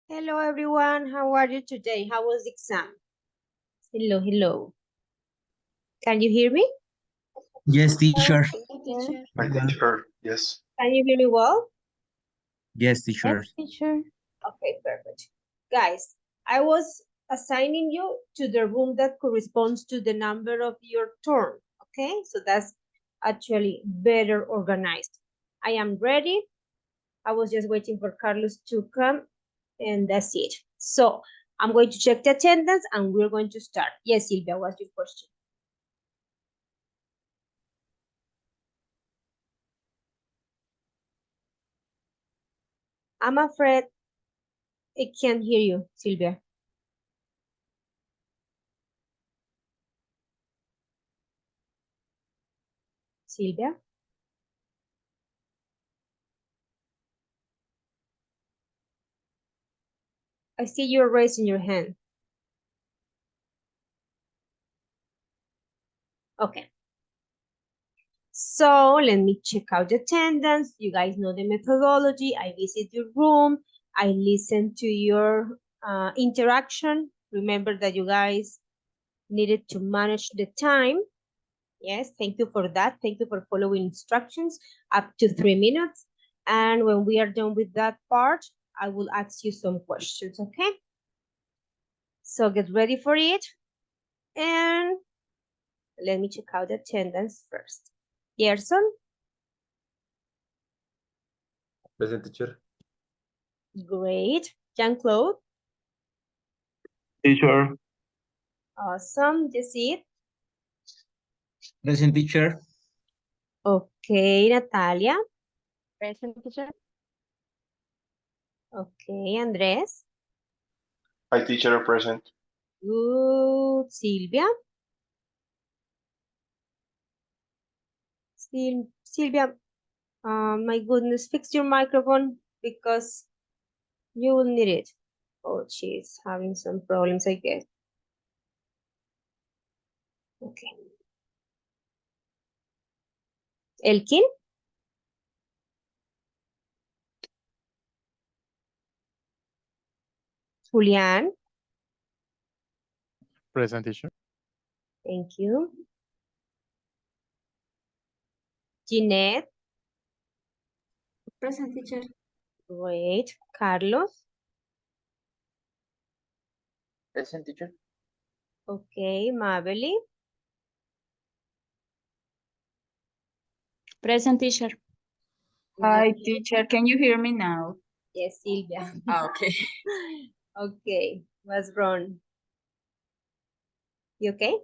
Hello, everyone. How are you today? How was the exam? Hello, hello. Can you hear me? Yes, teacher. Teacher. My teacher, yes. Can you hear me well? Yes, teacher. Yes, teacher. Okay, perfect. Guys, I was assigning you to the room that corresponds to the number of your turn. Okay, so that's actually better organized. I am ready. I was just waiting for Carlos to come, and that's it. So I'm going to check the attendance and we're going to start. Yes, Silvia, what's your question? I'm afraid I can't hear you, Silvia. Silvia? I see you're raising your hand. Okay. So let me check out the attendance. You guys know the methodology. I visit your room. I listen to your interaction. Remember that you guys needed to manage the time. Yes, thank you for that. Thank you for following instructions up to 3 minutes. And when we are done with that part, I will ask you some questions, okay? So get ready for it. And let me check out the attendance first. Gerson? Present teacher. Great. Jean-Claude? Teacher. Awesome. Jessit? Present, teacher. Okay. Natalia? Present, teacher. Okay. Andres? Hi, teacher, present. Good. Silvia? Silvia, my goodness, fix your microphone because you will need it. Oh, she's having some problems, I guess. Okay. Elkin? Julian? Present, teacher. Thank you. Jeanette? Present, teacher. Great. Carlos? Present, teacher. Okay. Mabeli? Present, teacher. Hi, teacher. Can you hear me now? Yes, Silvia. Okay. Okay. What's wrong? You okay?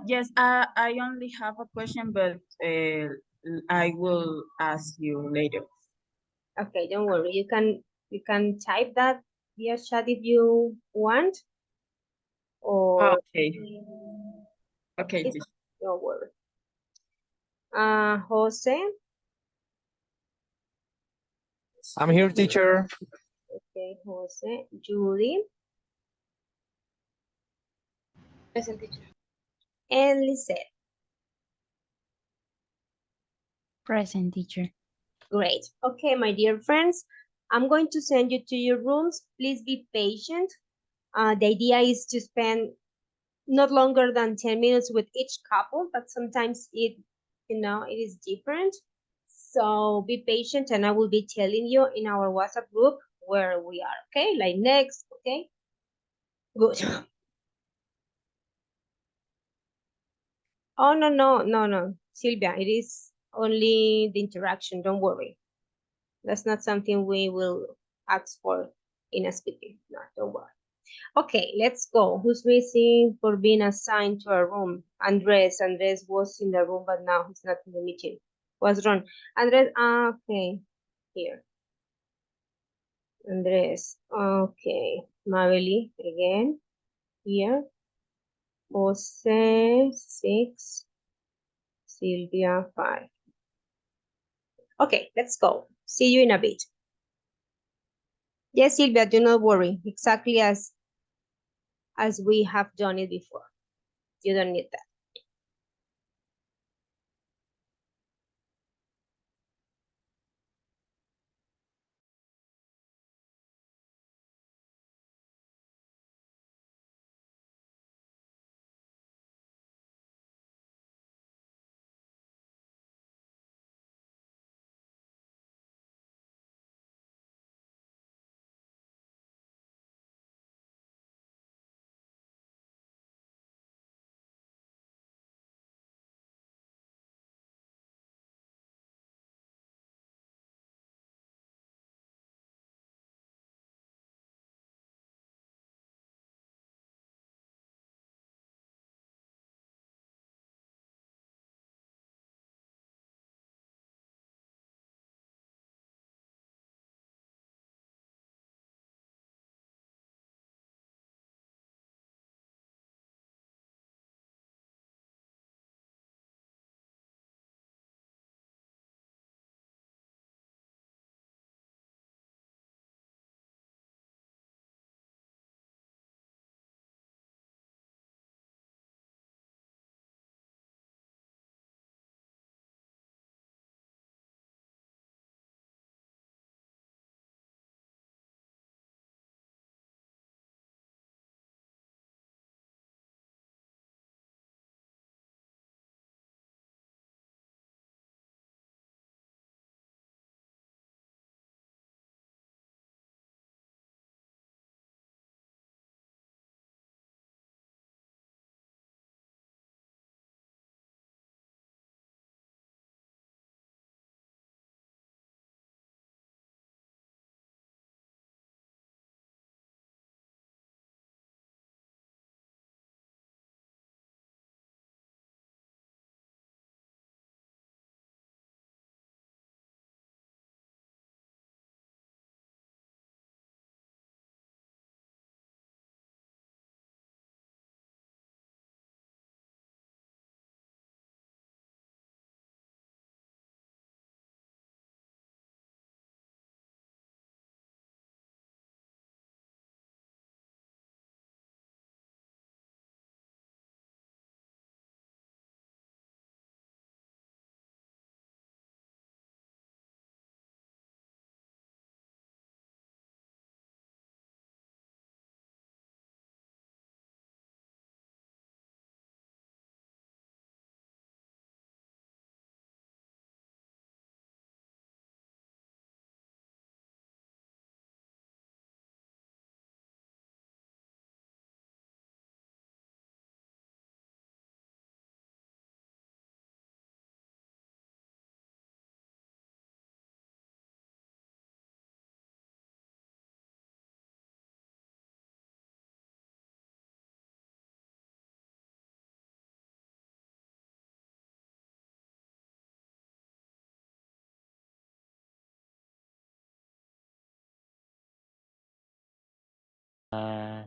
Yes, I only have a question, but I will ask you later. Okay, don't worry. You can type that via chat if you want, or Okay. Okay, it's- teacher. don't worry. Jose. I'm here, teacher. Okay, Jose. Judy Present, teacher. and Lisette. Present, teacher. Great. Okay, my dear friends, I'm going to send you to your rooms. Please be patient. The idea is to spend not longer than 10 minutes with each couple, but sometimes it is different. So be patient and I will be telling you in our WhatsApp group where we are, okay? Like next, okay? Good. Oh, no. Silvia, it is only the interaction, don't worry. That's not something we will ask for in a speaking. No, don't worry. Okay, let's go. Who's missing for being assigned to a room? Andres. Andres was in the room, but now he's not in the meeting. What's wrong? Andres, okay. Here. Andres. Okay. Mabeli, again. Here. Jose, 6. Sylvia, 5. Okay, let's go. See you in a bit. Yes, Sylvia, do not worry. Exactly as we have done it before. You don't need that.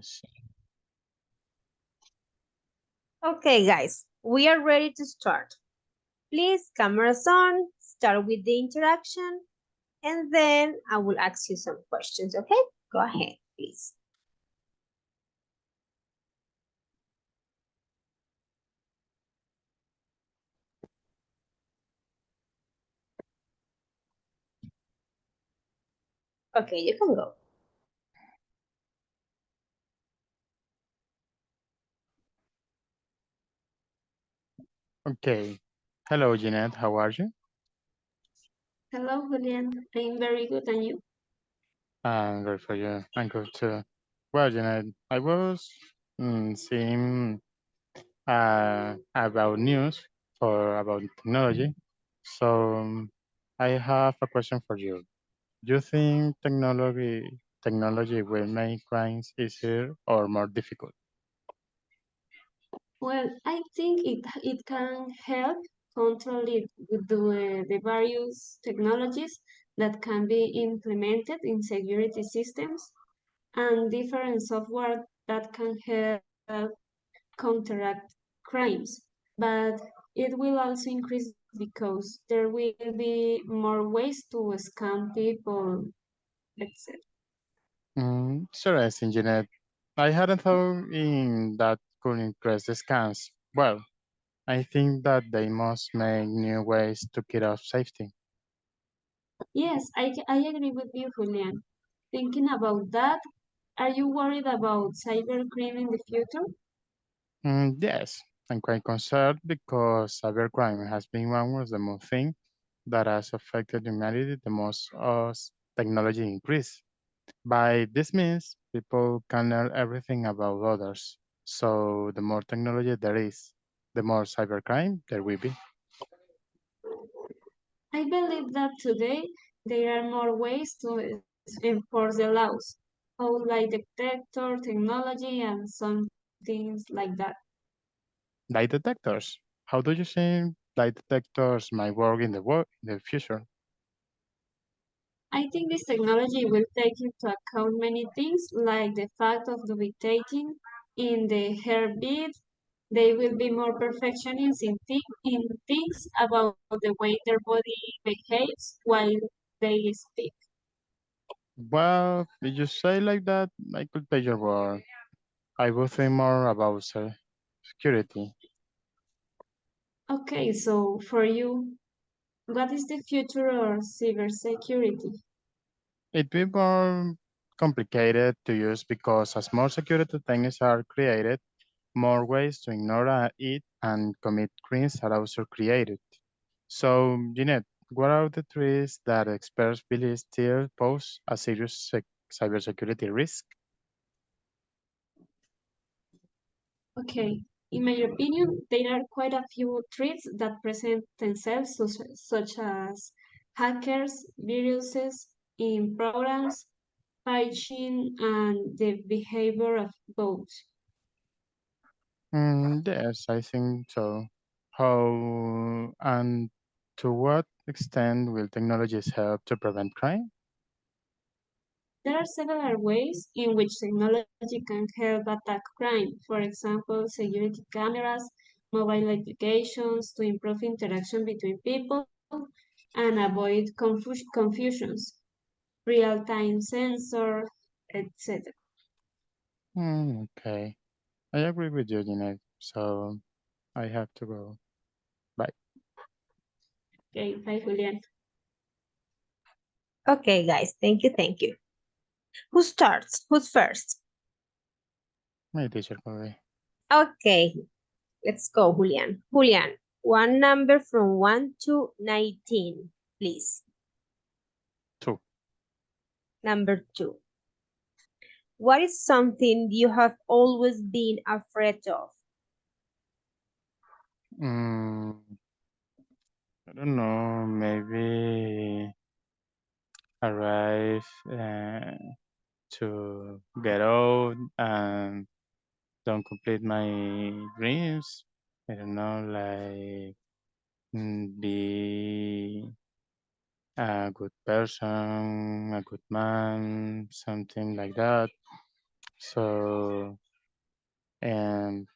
see. Okay, guys, we are ready to start. Please, cameras on, start with the interaction, and then I will ask you some questions, okay? Go ahead, please. Okay, you can go. Okay. Hello, Jeanette. How are you? Hello, Julian. I'm very good, and you? I'm good for you. I'm good too. Well, Jeanette, I was seeing about news for about technology. So I have a question for you. Do you think technology will make crimes easier or more difficult? Well, I think it can help control it with the various technologies that can be implemented in security systems and different software that can help counteract crimes. But it will also increase because there will be more ways to scam people, etc. Interesting, Jeanette. I hadn't thought in that could increase the scams. Well, I think that they must make new ways to keep off safety. Yes, I agree with you, Julian. Thinking about that, are you worried about cybercrime in the future? Yes, I'm quite concerned because cybercrime has been one of the most things that has affected humanity the most as technology increase. By this means, people can learn everything about others. So the more technology there is, the more cybercrime there will be. I believe that today there are more ways to enforce the laws, how like detector technology and some things like that. Lie detectors. How do you think lie detectors might work in the future? I think this technology will take into account many things like the fact of duplicating in the heartbeat. They will be more perfectionists in things about the way their body behaves while they speak. Well, if you say like that, I could take your word. I would think more about security. Okay, so for you, what is the future of cybersecurity? It will be more complicated to use because as more security techniques are created, more ways to ignore it and commit crimes are also created. So, Jeanette, what are the threats that experts believe still pose a serious cybersecurity risk? Okay, in my opinion, there are quite a few threats that present themselves, such as hackers, viruses in programs, phishing, and the behavior of bots. Yes, I think so. How and to what extent will technologies help to prevent crime? There are several ways in which technology can help attack crime. For example, security cameras, mobile applications to improve interaction between people and avoid confusions, real-time sensor, etc. Okay, I agree with you, Jeanette. So I have to go. Bye. Okay, bye, Julian. Okay, guys, thank you, thank you. Who starts? Who's first? My teacher, Corey. Okay, let's go, Julian. Julian, one number from 1 to 19, please. 2. Number 2. What is something you have always been afraid of? Mm, I don't know, maybe arrive to get old and don't complete my dreams. I don't know, like be a good person, a good man, something like that. So, and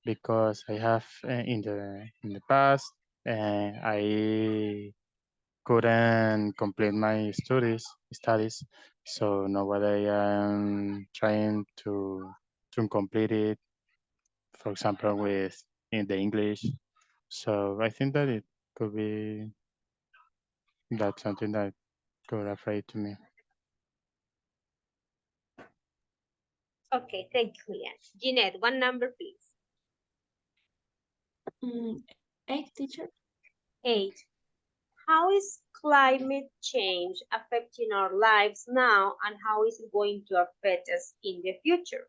because I have in the past, I couldn't complete my studies. So nowadays I'm trying to complete it, for example, with in the English. So I think that it could be that's something that could afraid to me. Okay, thank you, Julian. Jeanette, one number, please. 8, teacher. 8. How is climate change affecting our lives now, and how is it going to affect us in the future?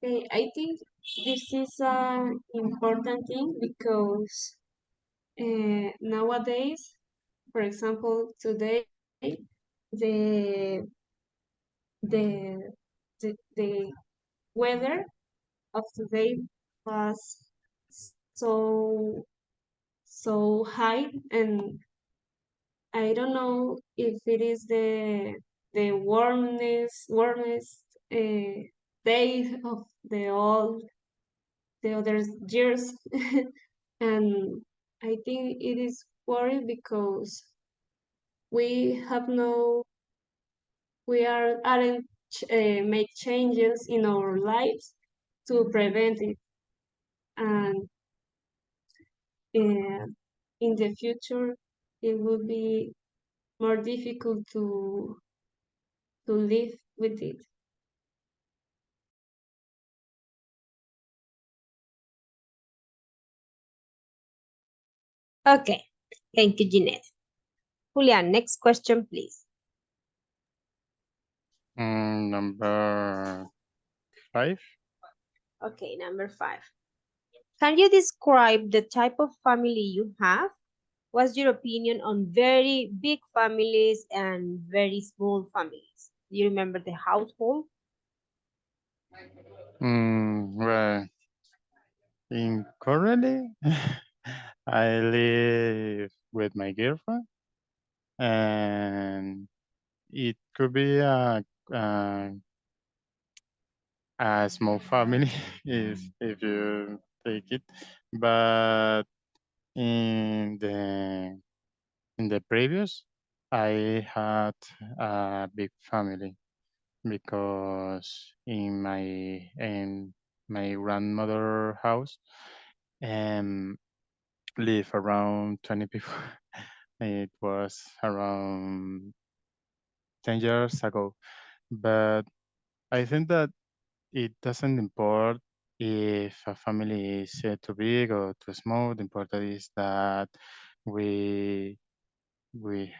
I think this is an important thing because nowadays, for example, today, the the the weather of today was so so high, and I don't know if it is the warmest day of the other years. And I think it is worried because we have no we aren't make changes in our lives to prevent it, and in the future it will be more difficult to live with it. Okay, thank you, Jeanette. Julian, next question, please. Number 5. Okay, number 5. Can you describe the type of family you have? What's your opinion on very big families and very small families? Do you remember the household? Well, in currently, I live with my girlfriend, and it could be a, a small family if you take it, but in the previous, I had a big family because in my grandmother house, um, live around 20 people. It was around 10 years ago, but I think that it doesn't import if a family is too big or too small. The important is that we we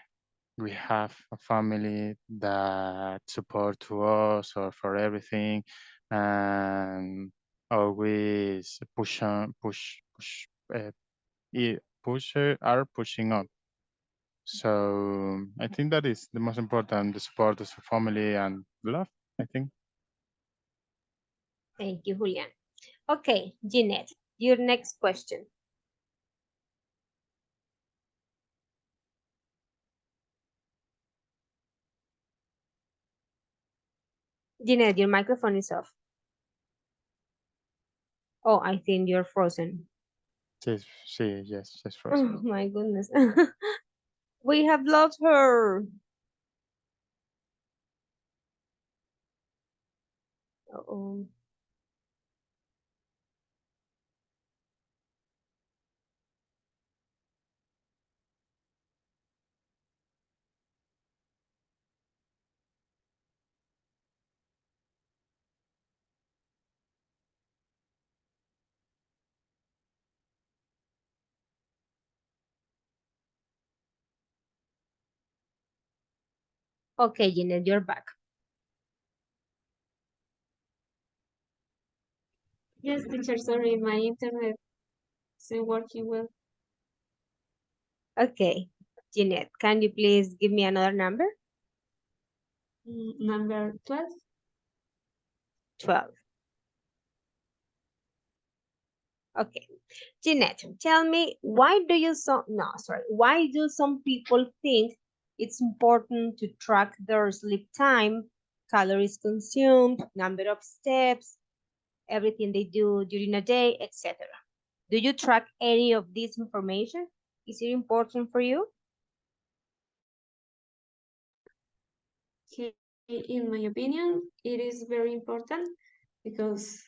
we have a family that support to us or for everything, and always uh, are pushing on. So I think that is the most important, the support of the family and love, I think. Thank you, Julian. Okay, Jeanette, your next question. Jeanette, your microphone is off. Oh, I think you're frozen. Yes, she's Oh frozen. my goodness. We have lost her. Uh-oh. Okay, Jeanette, you're back. Yes, teacher, sorry, my internet isn't working well. Okay, Jeanette, can you please give me another number? Number 12. 12. Okay. Jeanette, tell me, why do some people think it's important to track their sleep time calories consumed, number of steps, everything they do during a day, etc. Do you track any of this information? Is it important for you? Okay, in my opinion, it is very important because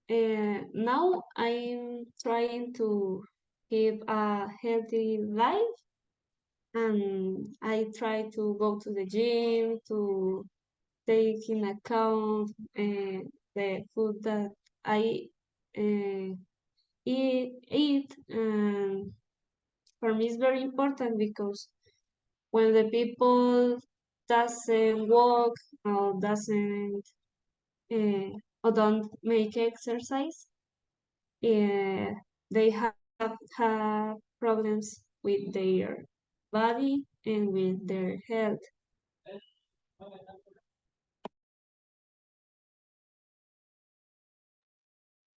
now I'm trying to keep a healthy life, and I try to go to the gym to take in account the food that I eat. And for me it's very important because when the people doesn't walk or doesn't or don't make exercise, they have problems with their body and with their health.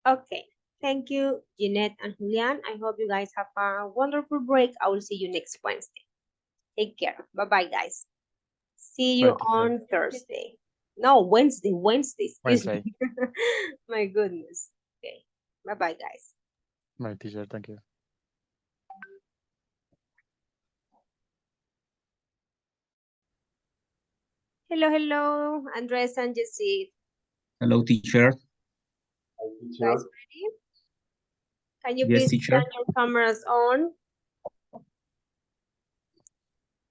Okay. Thank you, Jeanette and Julian. I hope you guys have a wonderful break. I will see you next Wednesday. Take care. Bye-bye, guys. See you Bye, teacher. on Thursday. No, Wednesday, excuse Wednesday. me. My goodness. Okay. Bye-bye, guys. Bye, teacher. Thank you. Hello, hello, Andres and Jessie. Hello, teacher. Hi, Guys teacher. ready? Can you Yes, please teacher. turn your cameras on?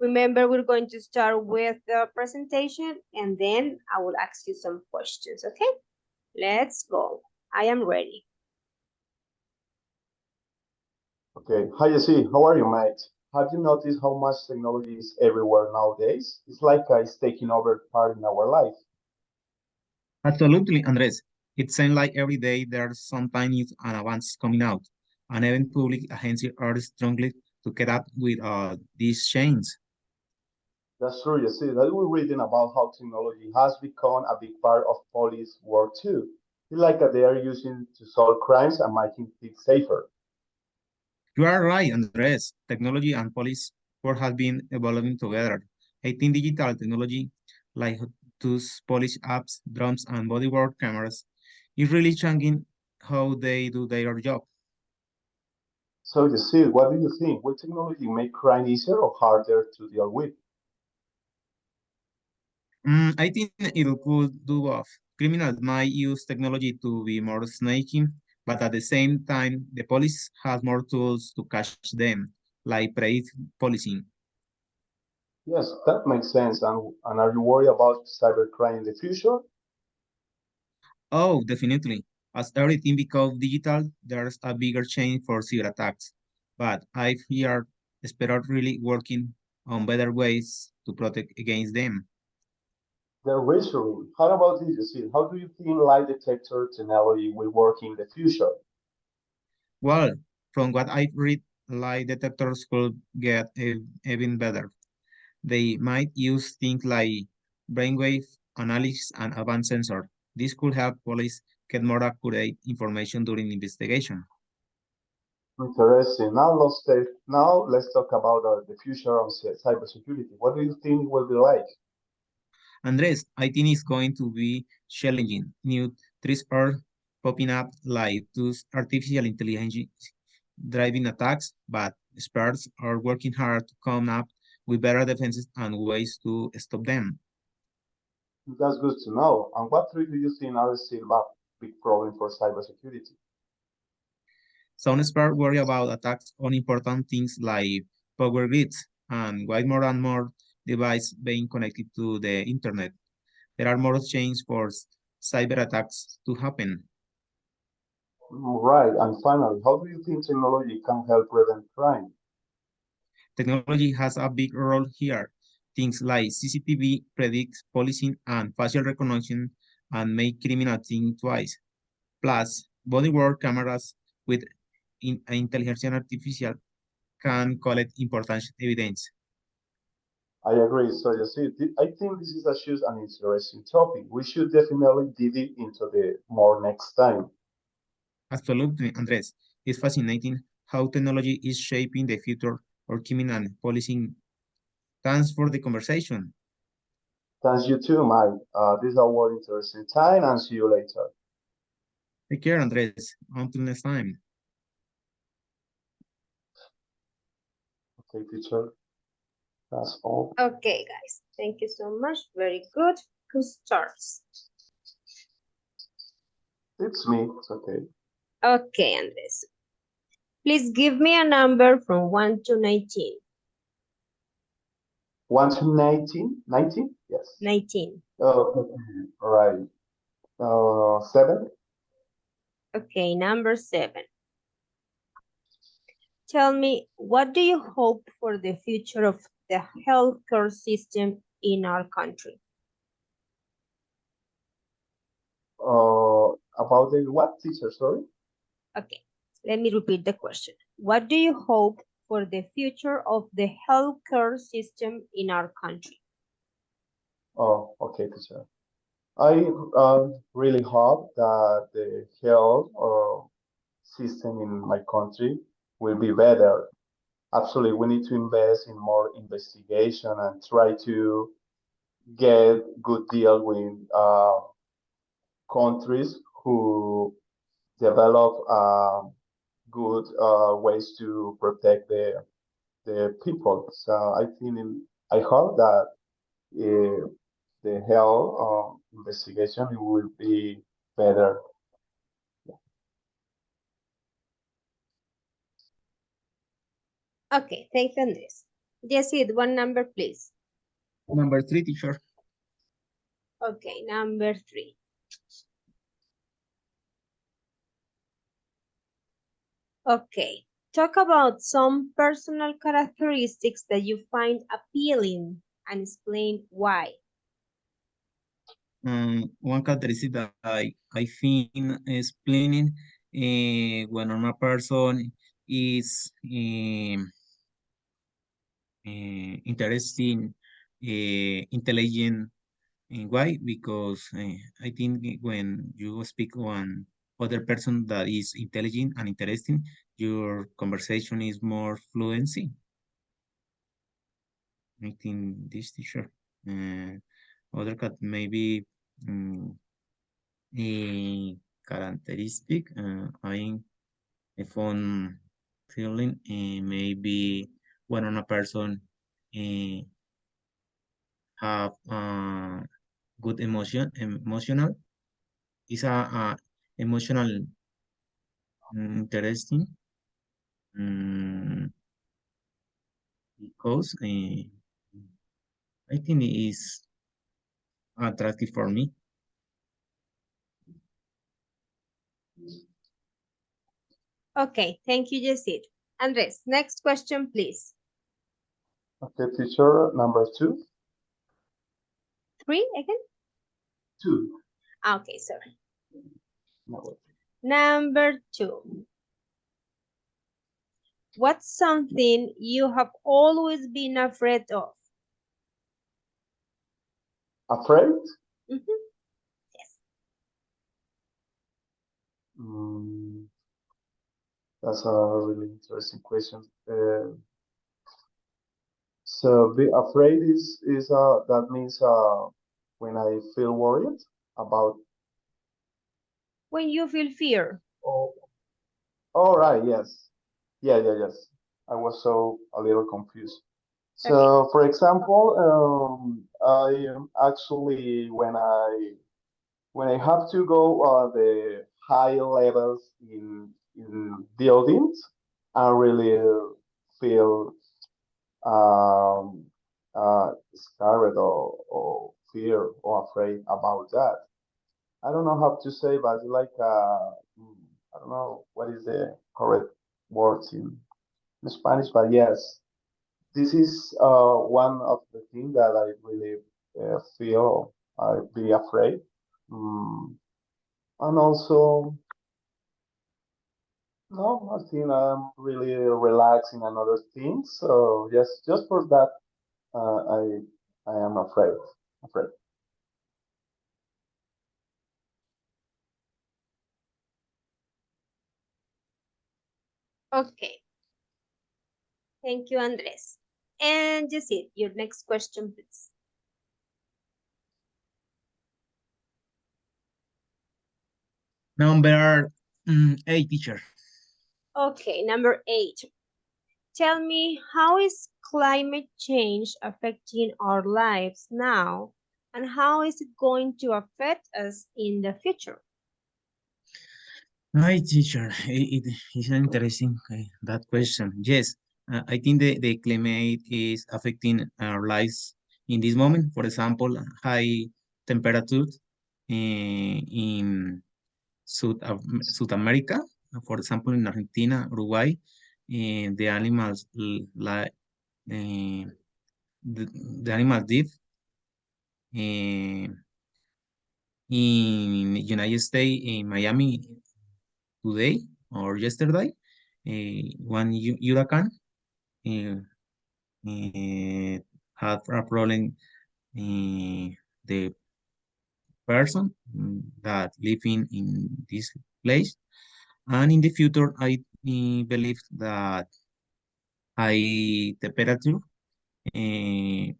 Remember, we're going to start with the presentation and then I will ask you some questions, okay? Let's go. I am ready. Okay. Hi, Jesse. How are you, mate? Have you noticed how much technology is everywhere nowadays? It's like it's taking over part in our life. Absolutely, Andres. It seems like every day there's something new and advance coming out, and even public agencies are struggling to get up with these changes. That's true, Jesse. That we're reading about how technology has become a big part of police work too. It's like they are using to solve crimes and making things safer. You are right, Andres. Technology and police work have been evolving together. I think digital technology, like those police apps, drones, and bodywork cameras, is really changing how they do their job. So, Jesse, what do you think? Will technology make crime easier or harder to deal with? I think it could do both. Criminals might use technology to be more snaky, but at the same time, the police has more tools to catch them, like predictive policing. Yes, that makes sense. And are you worried about cybercrime in the future? Oh, definitely. As everything becomes digital, there's a bigger chance for cyber attacks. But I fear Spirit really working on better ways to protect against them. The reassuring. How about this, Jesse? How do you think lie detector technology will work in the future? Well, from what I've read, lie detectors could get even better. They might use things like brainwave analysis and advanced sensor. This could help police get more accurate information during investigation. Interesting. Now let's talk about the future of cybersecurity. What do you think it will be like? Andres, I think it's going to be challenging. New threats are popping up like those artificial intelligence driving attacks, but experts are working hard to come up with better defenses and ways to stop them. That's good to know. And what threats do you think are still a big problem for cybersecurity? Some experts worry about attacks on important things like power grids and why more and more devices being connected to the internet. There are more chances for cyber attacks to happen. Right. And finally, how do you think technology can help prevent crime? Technology has a big role here. Things like CCTV predict policing and facial recognition and make criminals think twice. Plus, bodywork cameras with intelligence artificial can collect important evidence. I agree. So you see, I think this is a huge and interesting topic. We should definitely dig into the more next time. Absolutely, Andres. It's fascinating how technology is shaping the future of criminal policing. Thanks for the conversation. Thanks you too, Mike. This is our interesting time and see you later. Take care, Andres. Until next time. Okay, teacher. That's all. Okay, guys. Thank you so much. Very good. Who starts? It's me. It's okay. Okay, Andres. Please give me a number from 1 to 19. 1 to 19? 19? Yes. 19. Okay. All right. 7. Okay, number 7. Tell me, what do you hope for the future of the healthcare system in our country? About the what, teacher? Sorry. Okay, let me repeat the question. What do you hope for the future of the healthcare system in our country? Oh, okay, teacher. I really hope that the health system in my country will be better. Absolutely, we need to invest in more investigation and try to get good deal with countries who develop good ways to protect the people. So I hope that the health investigation will be better. Okay, thank you, Andres. Yesid, one number, please. Number 3, teacher. Okay, number 3. Okay, talk about some personal characteristics that you find appealing and explain why. One characteristic that I think is planning when a person is interesting, intelligent. Why? Because I think when you speak one other person that is intelligent and interesting, your conversation is more fluency. I think this teacher. Other cat maybe a characteristic. I found feeling maybe when a person uh, have good emotional is a emotional interesting because I think it is attractive for me. Okay, thank you, Yesid. Andres, next question, please. Okay, teacher, number 2. 3 again? 2. Okay, sorry. No. Number 2. What's something you have always been afraid of? Afraid? Mm-hmm. Yes. Mm, that's a really interesting question. So be afraid is that means when I feel worried about. When you feel fear. Oh, all right. Yes. Yes. I was so a little confused. Okay. So, for example, I am actually when I have to go the high levels in buildings, I really feel scared or fear or afraid about that. I don't know how to say, but it's like I don't know what is the correct words in Spanish, but yes, this is one of the things that I really feel I be afraid. Mm, and also, no, I think I'm really relaxing and other things. So yes, just for that, I am afraid. Afraid. Okay. Thank you, Andres. And Yesid, your next question, please. Number 8, teacher. Okay, number 8. Tell me, how is climate change affecting our lives now, and how is it going to affect us in the future? Hi, teacher. It is interesting that question. Yes, I think the climate is affecting our lives in this moment. For example, high temperature in South America, for example, in Argentina, Uruguay, the animals like uh, the animals live in United States, in Miami today or yesterday, one hurricane uh, uh, had a problem. The person that living in this place, and in the future, I believe that high temperature, uh,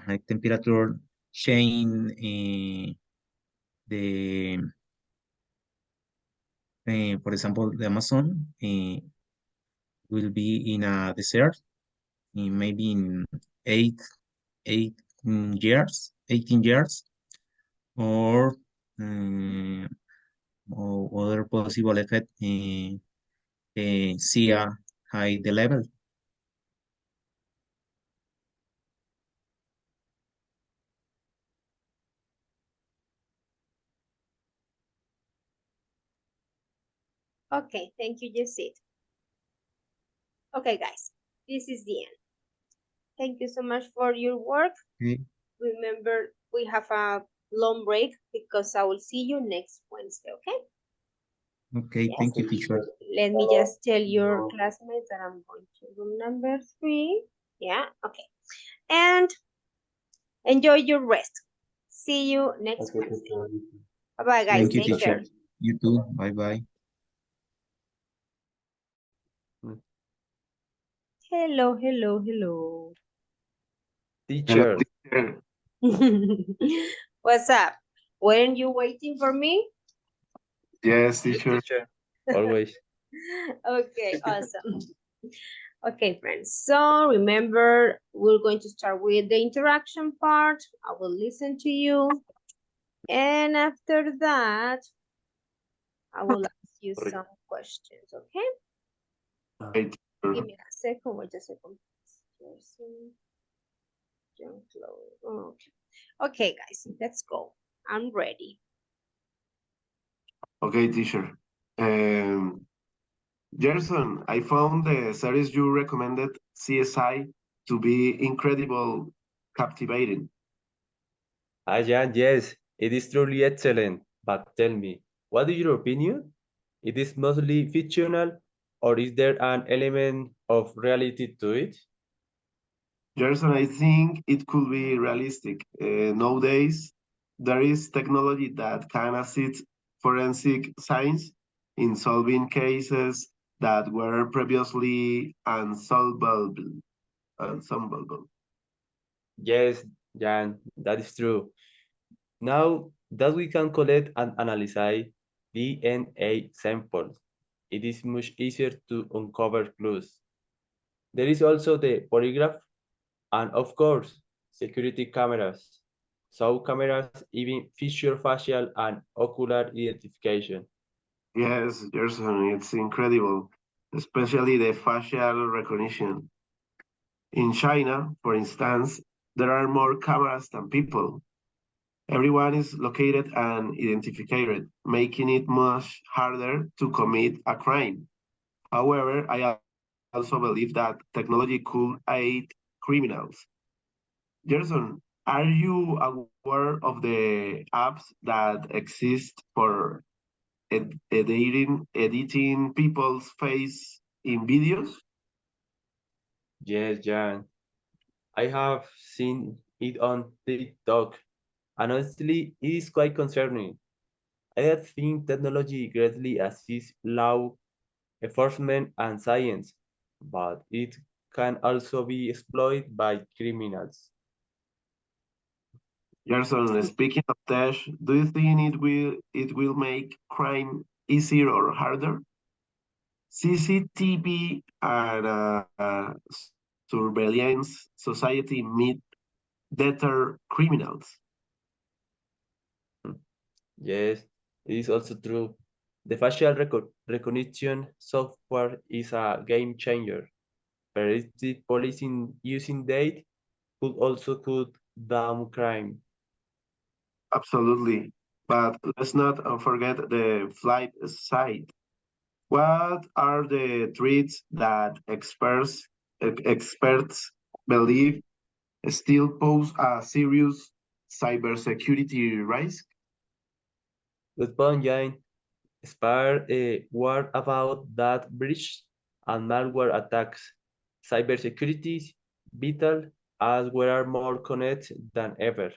high temperature change the for example, the Amazon will be in a desert in maybe in eight, eight years, 18 years, or, or other possible effect, see a high the level. Okay, thank you, Jessit. Okay, guys, this is the end. Thank you so much for your work. Okay, Remember, we have a long break because I will see you next Wednesday, okay? okay, Yes. thank you, teacher. Let me just tell your classmates that I'm going to room number 3. Yeah, okay. And enjoy your rest. See you next Okay, Wednesday. teacher. Bye-bye, See guys. you, Thank you, Take teacher. care. teacher. You too. Bye bye. Hello, hello, hello. Hello, Teacher, teacher. What's up? Weren't you waiting for me? Yes, yes, teacher. teacher, always. Okay, awesome. Okay, friends. So remember, we're going to start with the interaction part. I will listen to you. And after that, I will ask you Sorry. some questions, okay? Okay, Give teacher. me a second, wait a second. Okay. Okay, guys, let's go. I'm ready. Okay, teacher. Um, Gerson, I found the series you recommended, CSI, to be incredible, captivating. Jan, yes, it is truly excellent. But tell me, what is your opinion? It is mostly fictional, or is there an element of reality to it? Gerson, I think it could be realistic. Nowadays, there is technology that can assist forensic science in solving cases that were previously unsolvable. Unsolvable. Yes, Jan, that is true. Now that we can collect and analyze DNA samples, it is much easier to uncover clues. There is also the polygraph and, of course, security cameras. So cameras even feature facial and ocular identification. Yes, Gerson, it's incredible, especially the facial recognition. In China, for instance, there are more cameras than people. Everyone is located and identified, making it much harder to commit a crime. However, I also believe that technology could aid criminals. Gerson, are you aware of the apps that exist for editing people's face in videos? Yes, Jan, I have seen it on TikTok, and honestly, it is quite concerning. I think technology greatly assists law enforcement and science, but it can also be exploited by criminals. Gerson, speaking of that, do you think it will make crime easier or harder? CCTV and surveillance society meet deter criminals. Yes, it is also true. The facial recognition software is a game changer. Predictive policing using data could also cut down crime. Absolutely. But let's not forget the flight side. What are the threats that experts believe still pose a serious cybersecurity risk? Good point, Jane. Spare a word about that breach and malware attacks. Cybersecurity is vital as we are more connected than ever.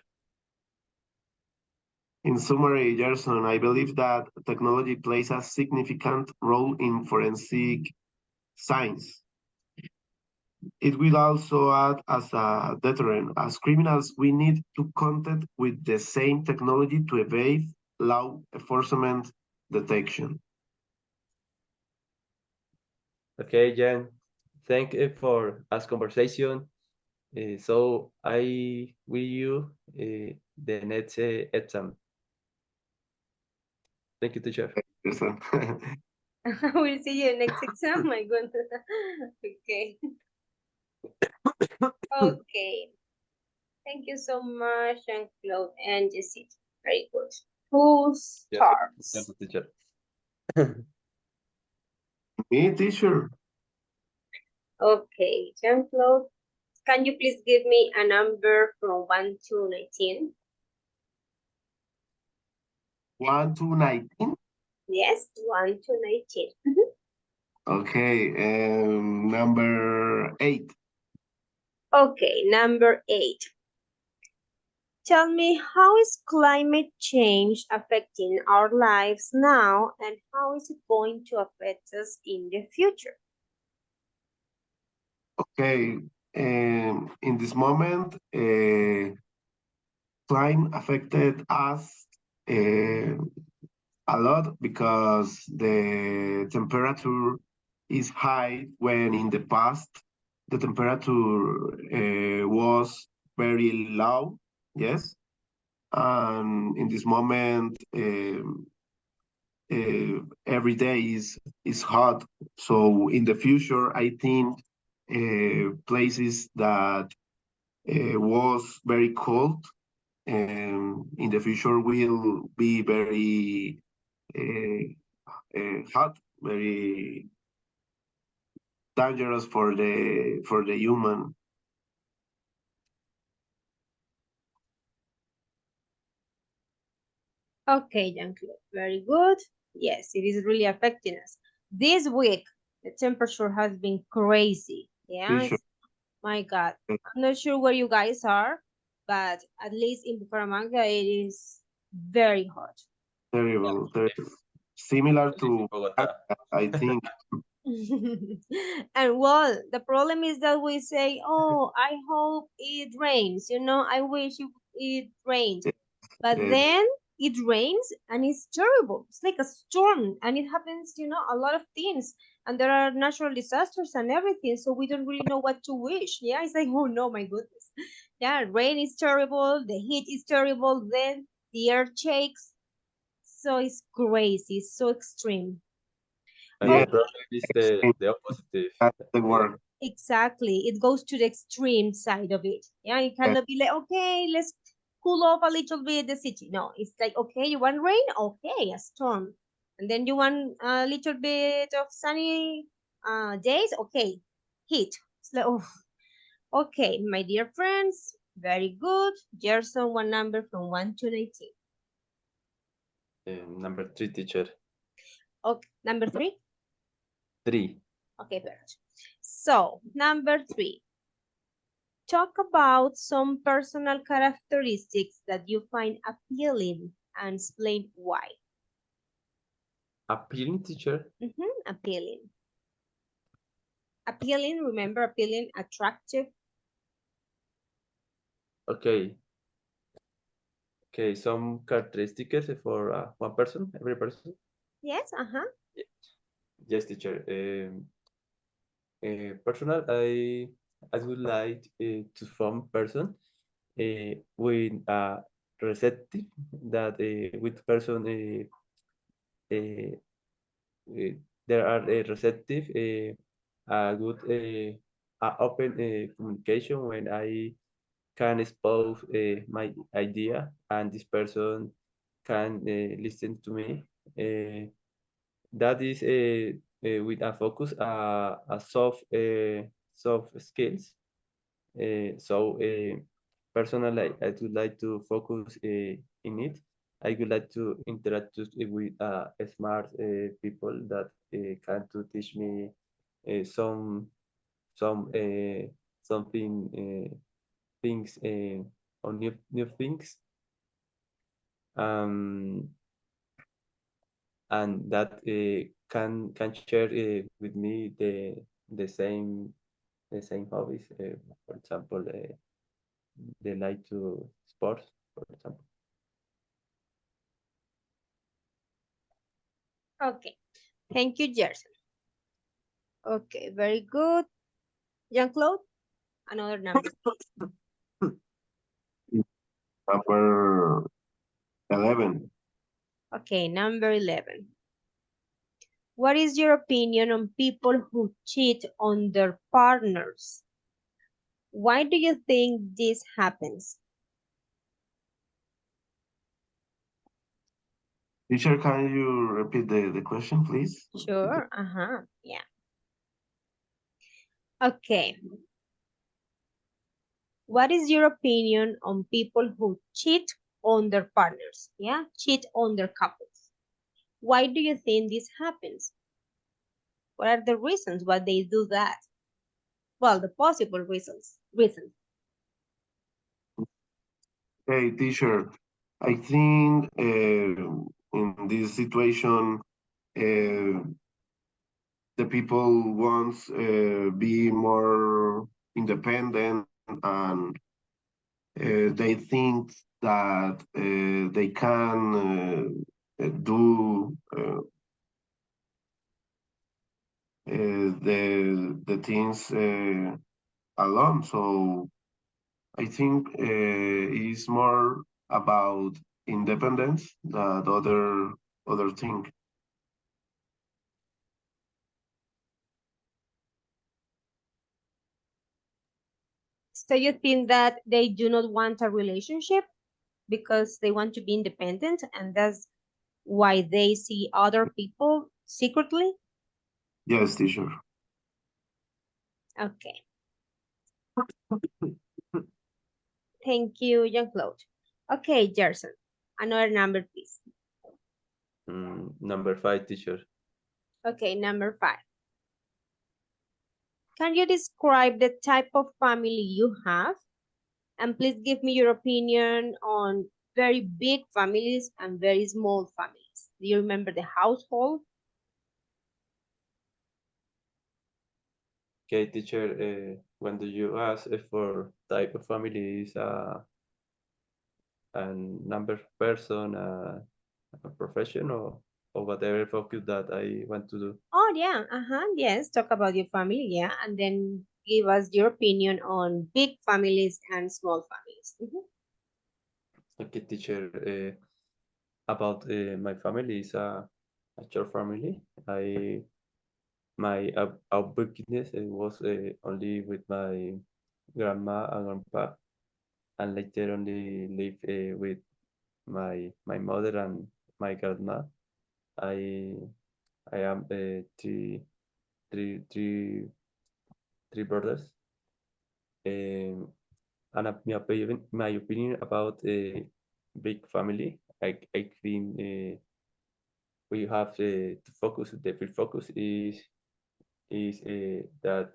In summary, Gerson, I believe that technology plays a significant role in forensic science. It will also act as a deterrent. As criminals, we need to contend with the same technology to evade law enforcement detection. Okay, Jen. Thank you for us conversation. So I will you the next exam. Thank you, teacher. Gerson. We'll see you next exam. My goodness. Okay. Okay. Thank you so much, Jean-Claude and Jessica. Very good. Who Yes, starts? teacher. Me, teacher. Okay, Jean-Claude, can you please give me a number from 1 to 19? 1 to 19. Yes, 1 to 19. Okay, number 8. Okay, number 8. Tell me, how is climate change affecting our lives now, and how is it going to affect us in the future? Okay, in this moment, climate affected us a lot because the temperature is high when in the past the temperature was very low, yes, and in this moment every day is hot. So in the future, I think places that was very cold in the future will be very hot, very dangerous for the human. Okay, Jean-Claude, very good. Yes, it is really affecting us. This week, the temperature has been crazy. Yeah, Teacher, my God. I'm not sure where you guys are, but at least in Bucaramanga, it is very hot. terrible, terrible. Similar to, Bogota. I think, And well, the problem is that we say, oh, I hope it rains, I wish it rained. But uh, then it rains and it's terrible. It's like a storm and it happens, a lot of things. And there are natural disasters and everything. So we don't really know what to wish. Yeah, it's like, oh no, my goodness. Yeah, rain is terrible. The heat is terrible. Then the earth shakes. So it's crazy. It's so extreme. And yeah, the problem is the opposite. that's the Uh, word. Exactly. It goes to the extreme side of it. Yeah, it Yeah, cannot be like, okay, let's cool off a little bit the city. No, it's like, okay, you want rain? Okay, a storm. And then you want a little bit of sunny days? Okay, heat. It's like, oh, okay, my dear friends, very good. Gerson, one number from 1 to 19. number 3, teacher. Okay, number 3? 3. Okay, perfect. So, number 3. Talk about some personal characteristics that you find appealing and explain why. Appealing, teacher. Appealing. Appealing, remember appealing, attractive. Okay. Okay, some characteristics for one person, every person. Yes, uh-huh. Yes, teacher. Personal, I would like to form person with receptive that with person uh, uh, there are receptive good open communication when I can expose my idea and this person can listen to me. That is with a focus a soft skills. Personally, I would like to focus in it. I would like to interact with smart people that can to teach me some some something things or new things. Um, and that can share with me the same hobbies. For example, they like to sports, for example. Okay. Thank you, Gerson. Okay, very good. Jean-Claude, another number. Number 11. Okay, number 11. What is your opinion on people who cheat on their partners? Why do you think this happens? Teacher, can you repeat the question, please? Sure, uh-huh, yeah. Okay. What is your opinion on people who cheat on their partners? Yeah, cheat on their couples. Why do you think this happens? What are the reasons why they do that? Well, the possible reasons. Hey, teacher, I think in this situation, the people wants be more independent and they think that they can do the things alone. So I think it's more about independence than other thing. So you think that they do not want a relationship because they want to be independent and that's why they see other people secretly? Yes, teacher. Okay. Thank you, Jean-Claude. Okay, Gerson, another number, please. Number 5, teacher. Okay, number 5. Can you describe the type of family you have? And please give me your opinion on very big families and very small families. Do you remember the household? Okay, teacher. When do you ask for type of family is a number of person, a profession, or whatever focus that I want to do? Oh, yeah. Yes. Talk about your family. Yeah. And then give us your opinion on big families and small families. Okay, teacher. About my family is a short family. My outbreakiness was only with my grandma and grandpa, and later only live with my mother and my grandma. I I am three three brothers. And my opinion about a big family, I think we have to focus. The first focus is that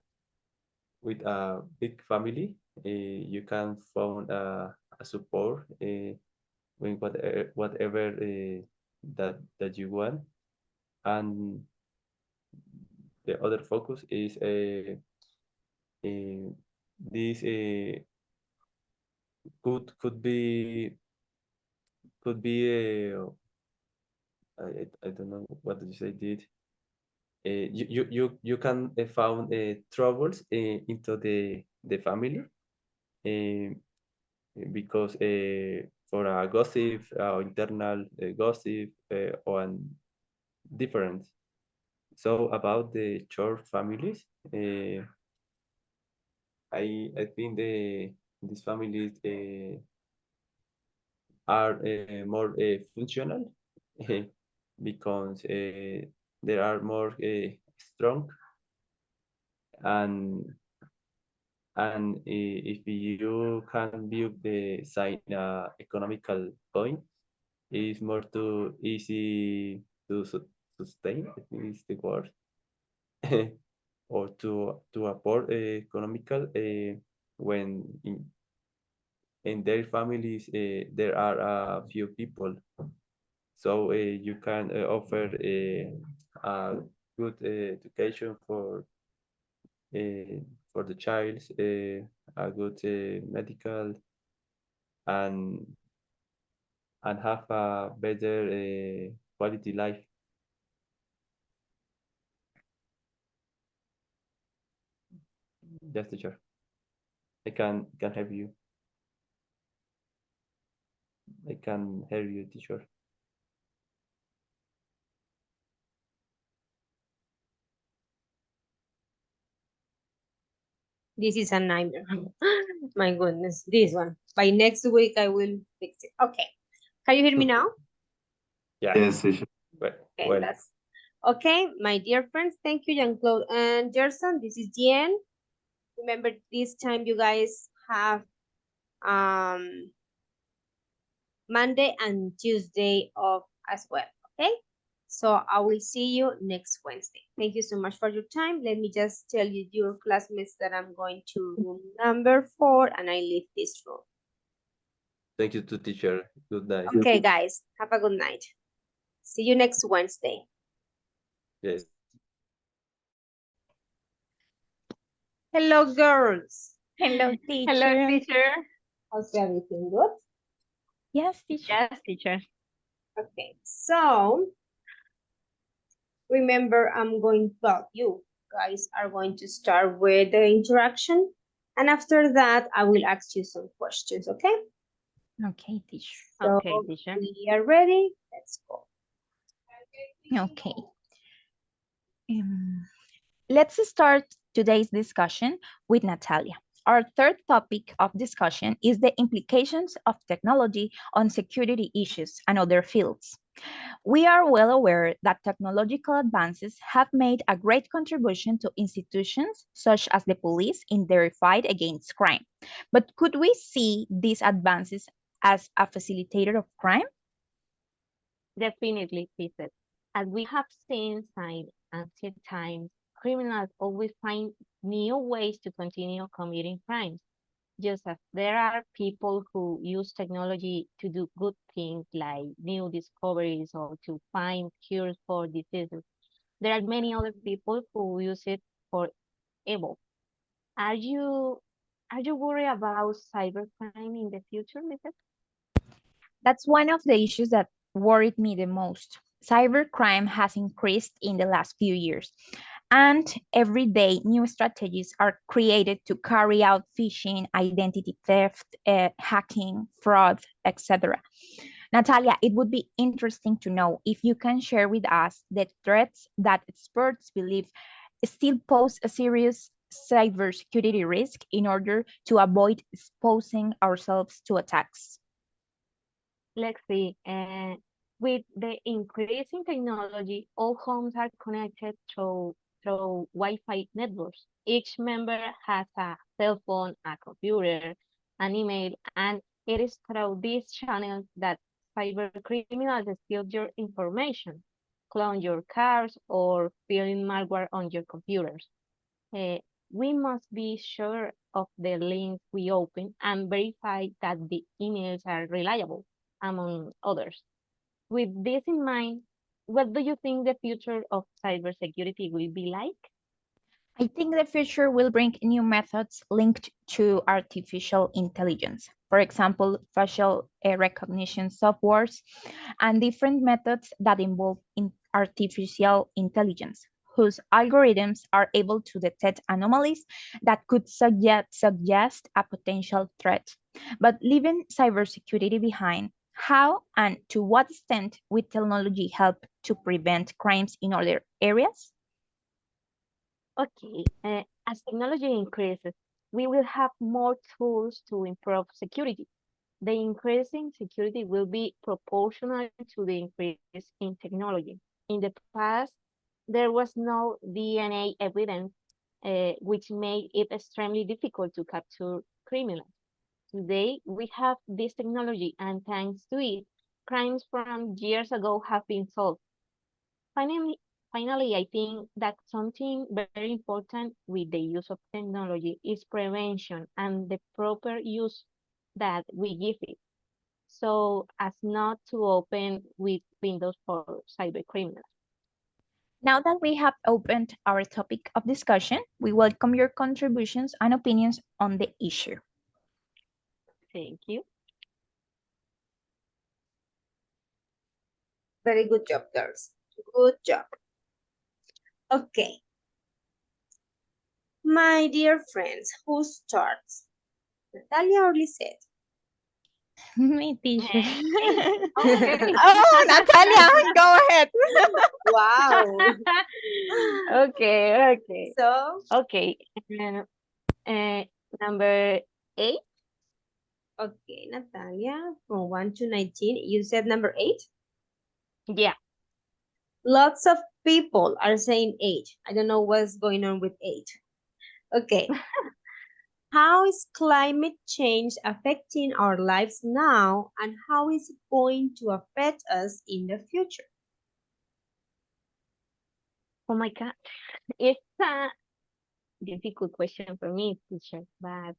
with a big family, you can find a support when whatever that you want, and the other focus is this could be could be I don't know what did you say did. You can found troubles into the family uh, because for a gossip, internal gossip, or different. So about the church families, I think these families are more functional because they are more strong, and if you can view the side economical point, it is more too easy to sustain, I think is the word, or to afford economical when in their families there are a few people, so you can offer a good education for the child, a good medical, and have a better quality life. Yes, teacher. I can help you. I can help you, teacher. This is a nightmare. My goodness, this one. By next week, I will fix it. Okay. Can you hear me now? Yeah. Yes, teacher. Well, Okay, well. that's okay. My dear friends, thank you, Jean-Claude and Gerson. This is Jen. Remember, this time you guys have Monday and Tuesday off as well. Okay. So I will see you next Wednesday. Thank you so much for your time. Let me just tell you, your classmates, that I'm going to room number 4 and I leave this room. Thank you to teacher. Good night. Okay, guys, have a good night. See you next Wednesday. Yes. Hello, girls. Hello, Hello, teacher. teacher. How's everything good? Yes, teacher. Yes, teacher. Okay, so remember, you guys are going to start with the interaction, and after that, I will ask you some questions, okay? Okay, teacher. So Okay, teacher. we are ready. Let's go. Okay. Let's start today's discussion with Natalia. Our third topic of discussion is the implications of technology on security issues and other fields. We are well aware that technological advances have made a great contribution to institutions such as the police in their fight against crime. But could we see these advances as a facilitator of crime? Definitely, Peter. As we have seen since ancient times, criminals always find new ways to continue committing crimes. Just as there are people who use technology to do good things like new discoveries or to find cures for diseases, there are many other people who use it for evil. Are you are you worried about cybercrime in the future, Lisa? That's one of the issues that worried me the most. Cybercrime has increased in the last few years, and every day new strategies are created to carry out phishing, identity theft, hacking, fraud, etc. Natalia, it would be interesting to know if you can share with us the threats that experts believe still pose a serious cybersecurity risk in order to avoid exposing ourselves to attacks. Let's see. With the increase in technology, all homes are connected through Wi-Fi networks. Each member has a cell phone, a computer, an email, and it is through these channels that cyber criminals steal your information, clone your cars, or fill in malware on your computers. Uh, we must be sure of the links we open and verify that the emails are reliable, among others. With this in mind, what do you think the future of cybersecurity will be like? I think the future will bring new methods linked to artificial intelligence. For example, facial recognition softwares and different methods that involve artificial intelligence, whose algorithms are able to detect anomalies that could suggest a potential threat. But leaving cybersecurity behind, how and to what extent will technology help to prevent crimes in other areas? Okay, as technology increases, we will have more tools to improve security. The increase in security will be proportional to the increase in technology. In the past, there was no DNA evidence, which made it extremely difficult to capture criminals. Today, we have this technology, and thanks to it, crimes from years ago have been solved. Finally, finally, I think that something very important with the use of technology is prevention and the proper use that we give it, so as not to open with windows for cyber criminals. Now that we have opened our topic of discussion, we welcome your contributions and opinions on the issue. Thank you. Very good job, girls. Good job. Okay. My dear friends, who starts? Natalia or Lisette? Me, teacher. Okay. Oh, Natalia, go ahead. Wow. Okay, okay. So, Okay. Uh, number 8. okay, Natalia, from 1 to 19, you said number 8? Yeah. Lots of people are saying 8. I don't know what's going on with 8. Okay. How is climate change affecting our lives now, and how is it going to affect us in the future? Oh my God. It's a difficult question for me, teacher, but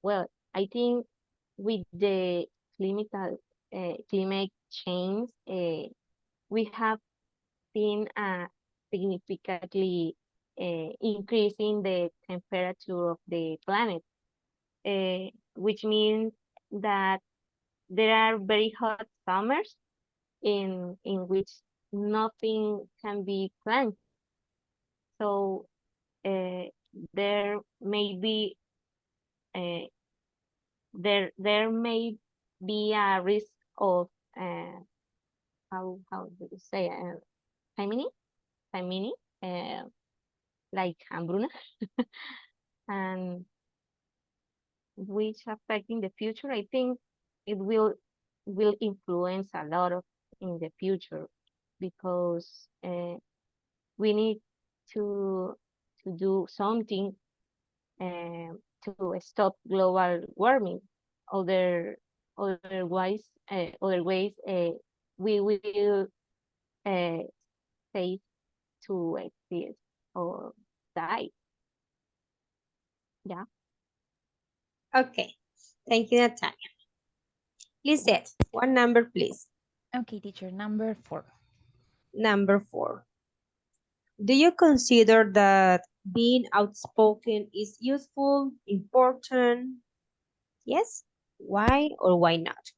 well, I think with the climate change, we have seen a significantly increasing the temperature of the planet, which means that there are very hot summers in which nothing can be planned. So uh, there may be uh, there may be a risk of uh, how do you say famine famine uh, like hambruna and which affecting the future. I think it will influence a lot of in the future because we need to do something to stop global warming. Other other ways we will uh, safe to exist or die. Yeah. Okay. Thank you, Natalia. Lisette, one number, please. Okay, teacher, number 4. Number 4. Do you consider that being outspoken is useful, important? Yes? Why or why not?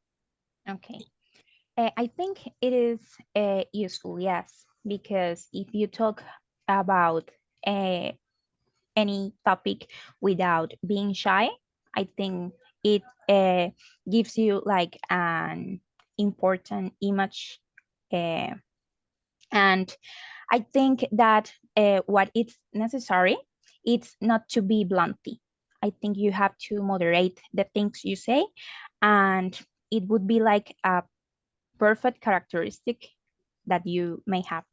Okay. I think it is useful, yes, because if you talk about uh, any topic without being shy, I think it gives you like an important image. And I think that what is necessary, it's not to be bluntly. I think you have to moderate the things you say, and it would be like a perfect characteristic that you may have.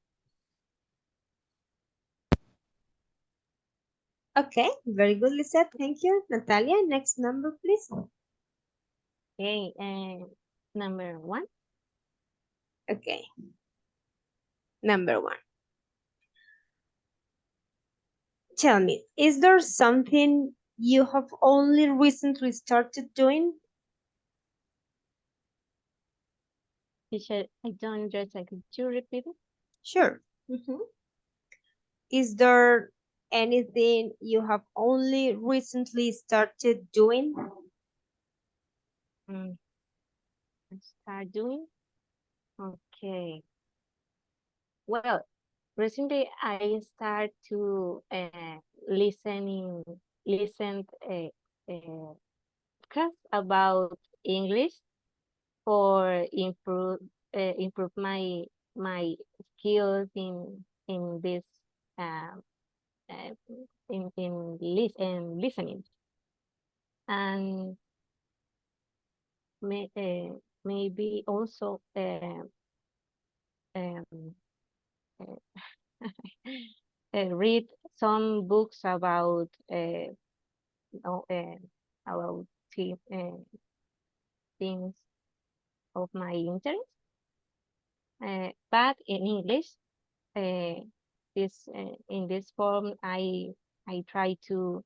Okay, very good, Lisette. Thank you. Natalia, next number, please. Okay. Number 1. Okay. Number 1. Tell me, is there something you have only recently started doing? Teacher, I don't understand. Could you repeat it? Sure. Mhm. Is there Anything you have only recently started doing? Start doing? Okay. Well, recently I start to listen class about English for improve my skills in this uh, uh, in listening, and maybe also um, uh, read some books know, about things of my interest, but in English. This in this form, I try to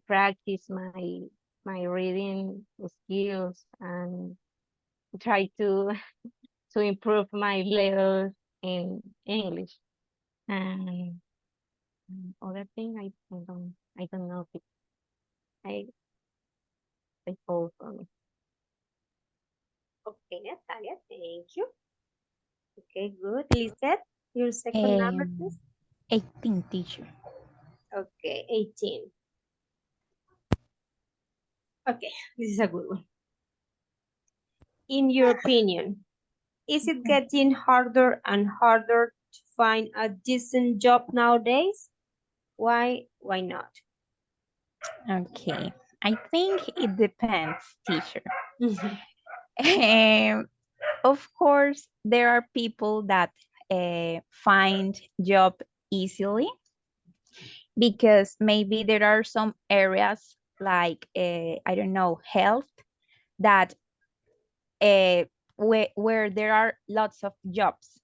practice my reading skills and try to to improve my level in English. And other thing, I don't know if I I fall for me. Okay, Natalia, thank you. Okay, good. Lisette, your second number, please. 18, teacher. Okay, 18. Okay, this is a good one. In your opinion, is it getting harder and harder to find a decent job nowadays? Why not? Okay. I think it depends, teacher. Of course, there are people that find job easily because maybe there are some areas like I don't know, health, that where there are lots of jobs,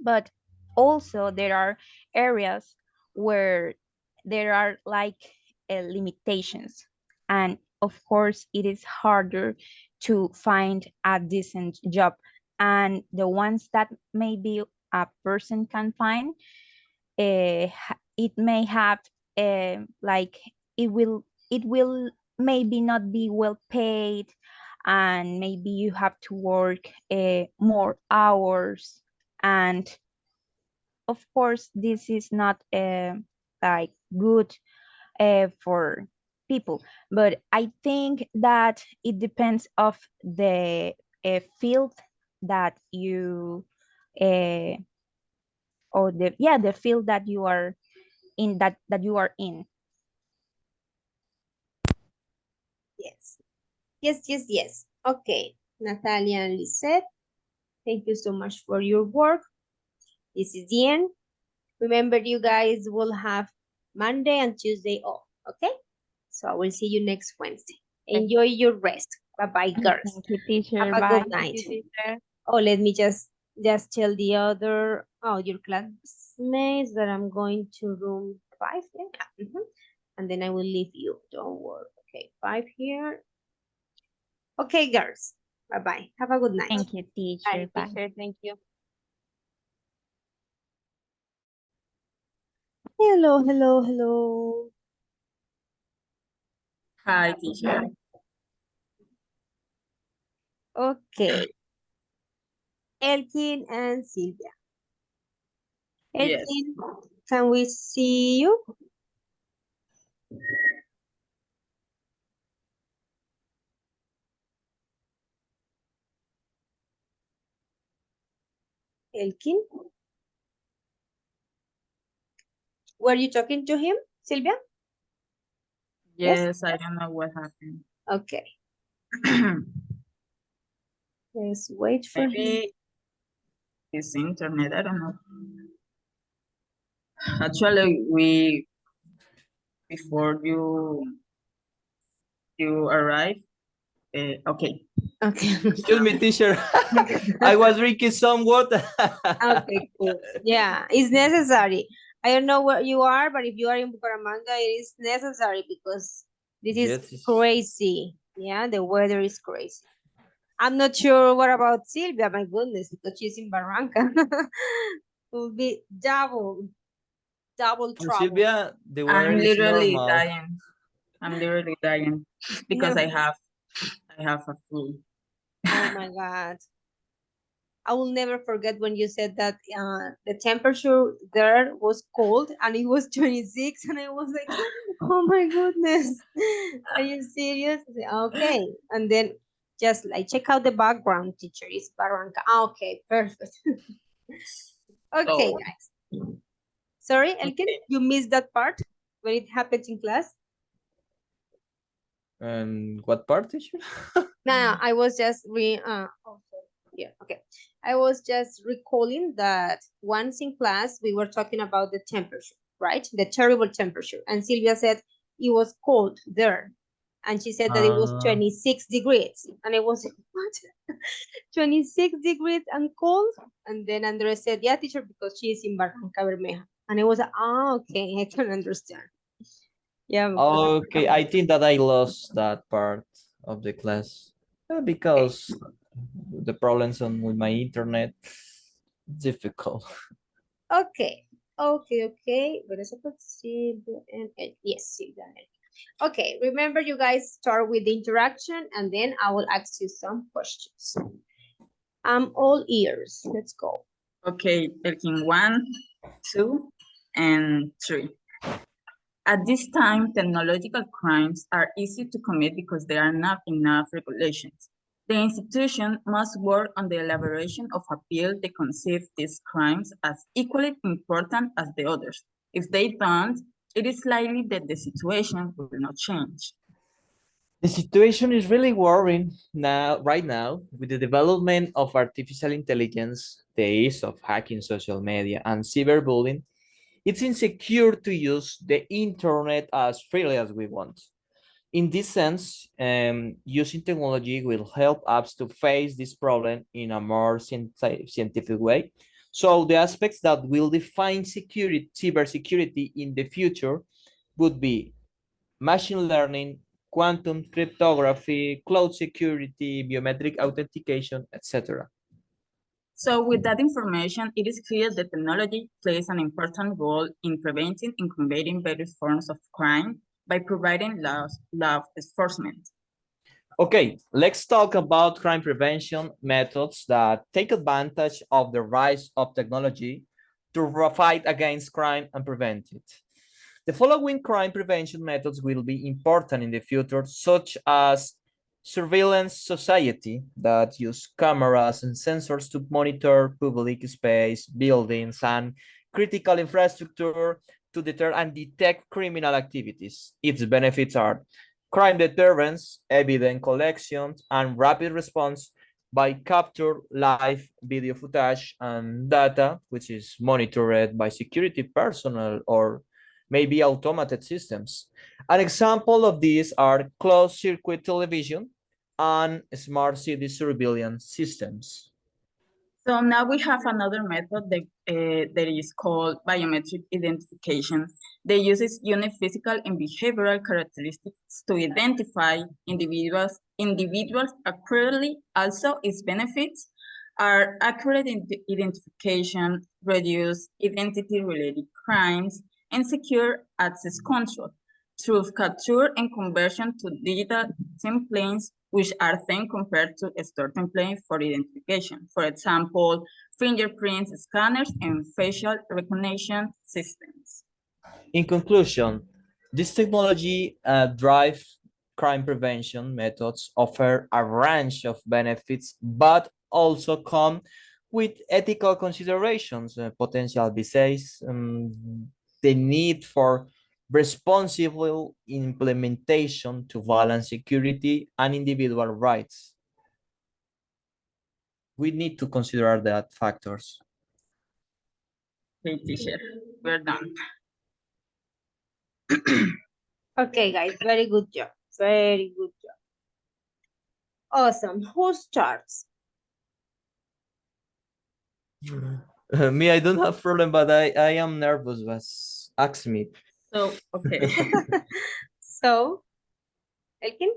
but also there are areas where there are like limitations, and of course it is harder to find a decent job, and the ones that maybe a person can find, it may have like it will maybe not be well paid, and maybe you have to work more hours, and of course this is not like good for people. But I think that it depends of the field that you uh, or the field that you are in, that you are in. Yes. Yes. Okay, Natalia and Lisette, thank you so much for your work. This is the end. Remember, you guys will have Monday and Tuesday off, okay? So I will see you next Wednesday. Enjoy your rest. Bye-bye, girls. Thank you, teacher. Have a good Bye. night. Thank you, teacher. Oh, let me just tell the other, your classmates that I'm going to room 5, yeah? And then I will leave you, don't worry. Okay, 5 here. Okay, girls, bye-bye. Have a good night. Thank you, teacher. Bye, Bye. teacher. Thank you. Hello. Hi, teacher. Okay, Elkin and Sylvia. Yes. Elkin, can we see you? Elkin? Were you talking to him, Sylvia? Yes, I don't know what happened. Okay. Let's wait for him. Maybe his internet, I don't know. Actually, before you arrive, okay. Okay. Excuse me, teacher. I was drinking some water. Okay, cool. Yeah, it's necessary. I don't know where you are, but if you are in Bucaramanga, it is necessary because this is Yes. crazy. Yeah, the weather is crazy. I'm not sure what about Sylvia, my goodness, because she's in Barranca. Will be double. double For trouble. Sylvia, the I'm weather is literally normal. dying. I'm literally dying because No. I have a flu. Oh my God. I will never forget when you said that the temperature there was cold and it was 26 and I was like, oh my goodness, are you serious? I said, okay. And then just like check out the background, teacher. It's Barranca. Okay, perfect. Okay, So, guys. Sorry, Elkin, okay. you missed that part when it happened in class? And what part, teacher? No, I was just yeah, okay. I was just recalling that once in class we were talking about the temperature, right? The terrible temperature. And Sylvia said it was cold there. And she said that it was 26 degrees. And I was like, what? 26 degrees and cold? And then Andres said, yeah, teacher, because she is in Barranca Bermeja. And I was like, okay, I can understand. Yeah. Okay, I think that I lost that part of the class because the problems with my internet difficult. Okay. Okay. But I put Silvia and Ed. Yes, Silvia and Ed. Okay, remember you guys start with the interaction and then I will ask you some questions. I'm all ears. Let's go. Okay, Elkin, 1, 2, and 3. At this time, technological crimes are easy to commit because there are not enough regulations. The institution must work on the elaboration of a bill that conceives these crimes as equally important as the others. If they don't, it is likely that the situation will not change. The situation is really worrying right now, with the development of artificial intelligence, the ease of hacking social media, and cyberbullying. It's insecure to use the internet as freely as we want. In this sense, using technology will help us to face this problem in a more scientific way. So the aspects that will define cybersecurity in the future would be machine learning, quantum cryptography, cloud security, biometric authentication, etc. So with that information, it is clear that technology plays an important role in preventing and combating various forms of crime by providing law enforcement. Okay, let's talk about crime prevention methods that take advantage of the rise of technology to fight against crime and prevent it. The following crime prevention methods will be important in the future, such as surveillance society that use cameras and sensors to monitor public space, buildings, and critical infrastructure to deter and detect criminal activities. Its benefits are crime deterrence, evidence collection, and rapid response by capture live video footage and data, which is monitored by security personnel or maybe automated systems. An example of these are closed circuit television and smart city surveillance systems. So now we have another method that is called biometric identification that uses unique physical and behavioral characteristics to identify individuals accurately. Also, its benefits are accurate identification, reduce identity-related crimes, and secure access control through capture and conversion to digital templates, which are then compared to a store template for identification. For example, fingerprints, scanners, and facial recognition systems. In conclusion, this technology drive crime prevention methods offer a range of benefits, but also come with ethical considerations, potential biases, the need for responsible implementation to balance security and individual rights. We need to consider that factors. Okay, teacher, we're done. Okay, guys, very good job. Very good job. Awesome. Who starts? Me, I don't have problem, but I am nervous. But ask me. So, okay. So, Elkin?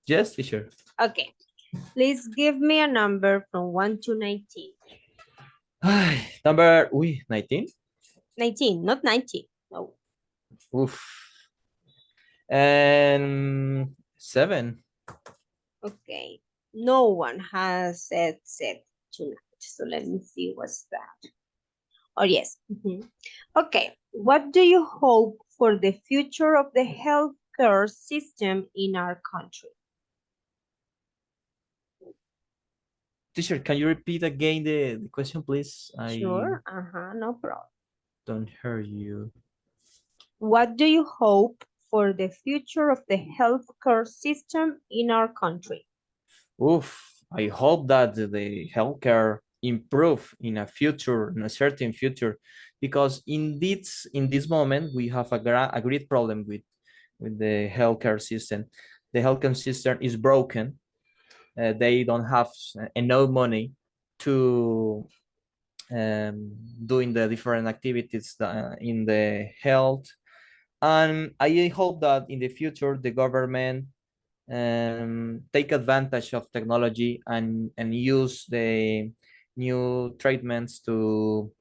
Yes, teacher. Okay. Please give me a number from 1 to 19. Number 19? 19, not 90. No. Oof. And 7. Okay. No one has said tonight. So let me see what's that. Oh, yes. Okay. What do you hope for the future of the healthcare system in our country? Teacher, can you repeat again the question, please? Sure. No problem. Don't hear you. What do you hope for the future of the healthcare system in our country? Oof. I hope that the healthcare improve in a certain future, because in this moment we have a great problem with the healthcare system. The healthcare system is broken. They don't have enough money to doing the different activities in the health. And I hope that in the future the government take advantage of technology and use the new treatments to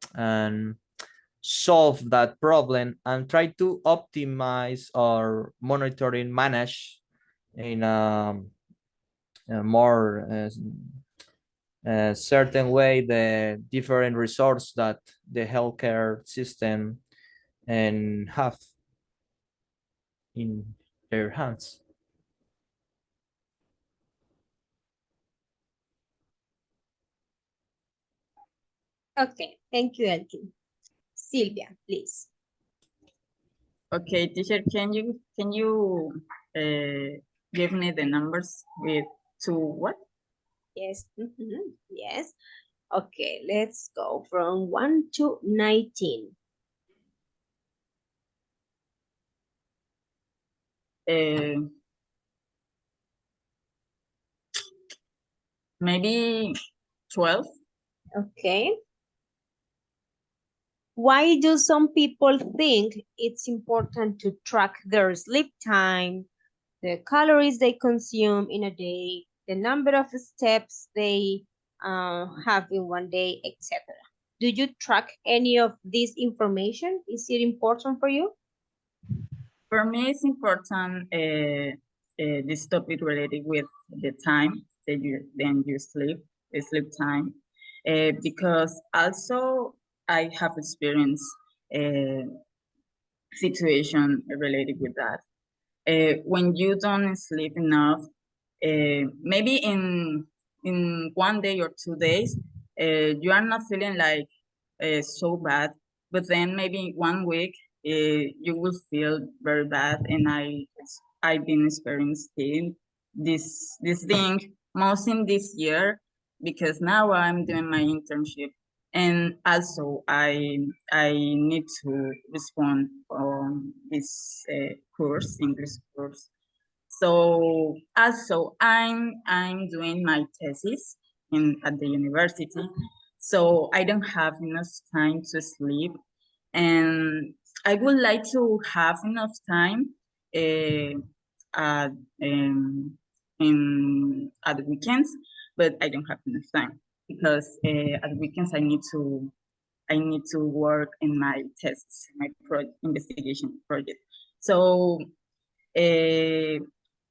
solve that problem and try to optimize or monitoring manage in a more certain way the different resources that the healthcare system and have in their hands. Okay, thank you, Elkin. Sylvia, please. Okay, teacher, can you give me the numbers with to what? Yes. Yes. Okay, let's go from 1 to 19. Maybe 12. Okay. Why do some people think it's important to track their sleep time, the calories they consume in a day, the number of steps they have in one day, etc.? Do you track any of this information? Is it important for you? For me, it's important this topic related with the time that you sleep, the sleep time, because also I have experienced situation related with that. When you don't sleep enough, maybe in 1 day or 2 days, you are not feeling like so bad, but then maybe 1 week you will feel very bad, and I've been experiencing this thing most in this year because now I'm doing my internship, and also I need to respond on this English course. So also I'm doing my thesis at the university, so I don't have enough time to sleep, and I would like to have enough time at at the weekends, but I don't have enough time because at the weekends I need to work in my tests, my investigation project. So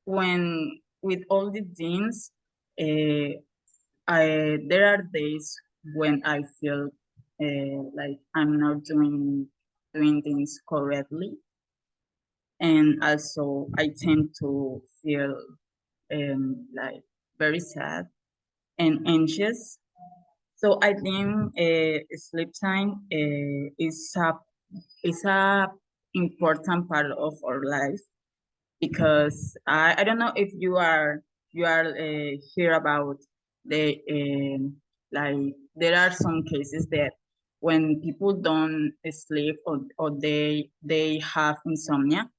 when with all the things, there are days when I feel like I'm not doing things correctly, and also I tend to feel like very sad and anxious. So I think sleep time is a important part of our life, because I don't know if you are hear about the like there are some cases that when people don't sleep, or they have insomnia,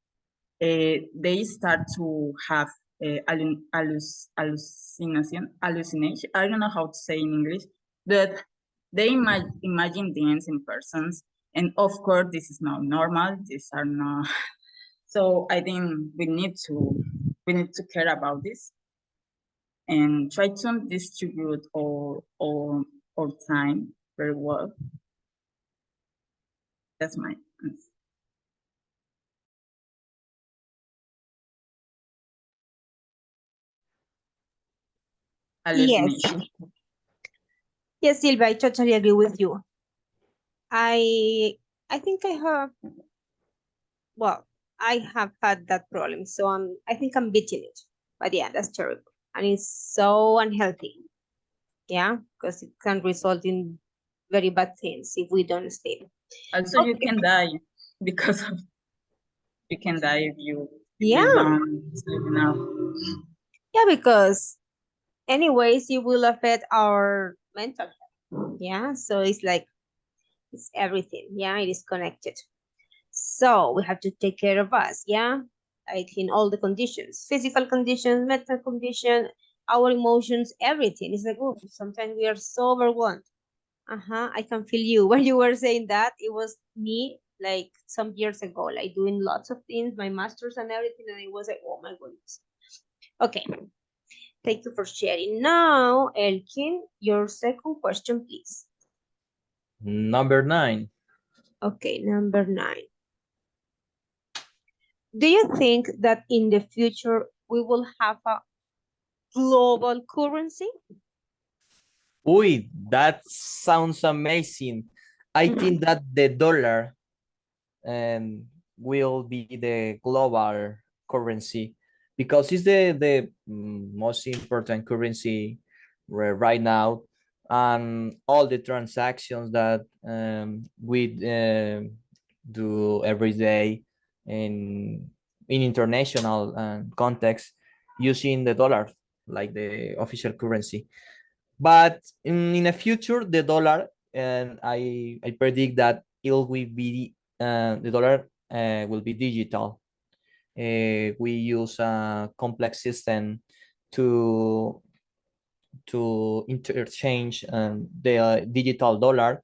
they start to have hallucination. I don't know how to say in English, but they imagine things in persons, and of course this is not normal. These are not. So I think we need to care about this and try to distribute all time very well. That's my answer. Yes. Hallucination. Yes, Silvia, I totally agree with you. I think I have, well, I have had that problem, so I think I'm beating it. But yeah, that's terrible. And it's so unhealthy. Yeah, because it can result in very bad things if we don't sleep. Also, you can die because of, you can die if Yeah. you don't sleep enough. Yeah, because anyways, it will affect our mental health. Yeah, so it's like it's everything. Yeah, it is connected. So we have to take care of us. Yeah, like in all the conditions, physical conditions, mental condition, our emotions, everything. It's like, oh, sometimes we are so overwhelmed. I can feel you when you were saying that. It was me like some years ago, like doing lots of things, my masters and everything, and it was like, oh my goodness. Okay. Thank you for sharing. Now, Elkin, your second question, please. Number 9. Okay, number 9. Do you think that in the future we will have a global currency? Uy, that sounds amazing. I think that the dollar will be the global currency because it's the most important currency right now, and all the transactions that we do every day in international context using the dollar like the official currency. But in the future, the dollar, and I predict that it will be the dollar will be digital. We use a complex system to interchange the digital dollar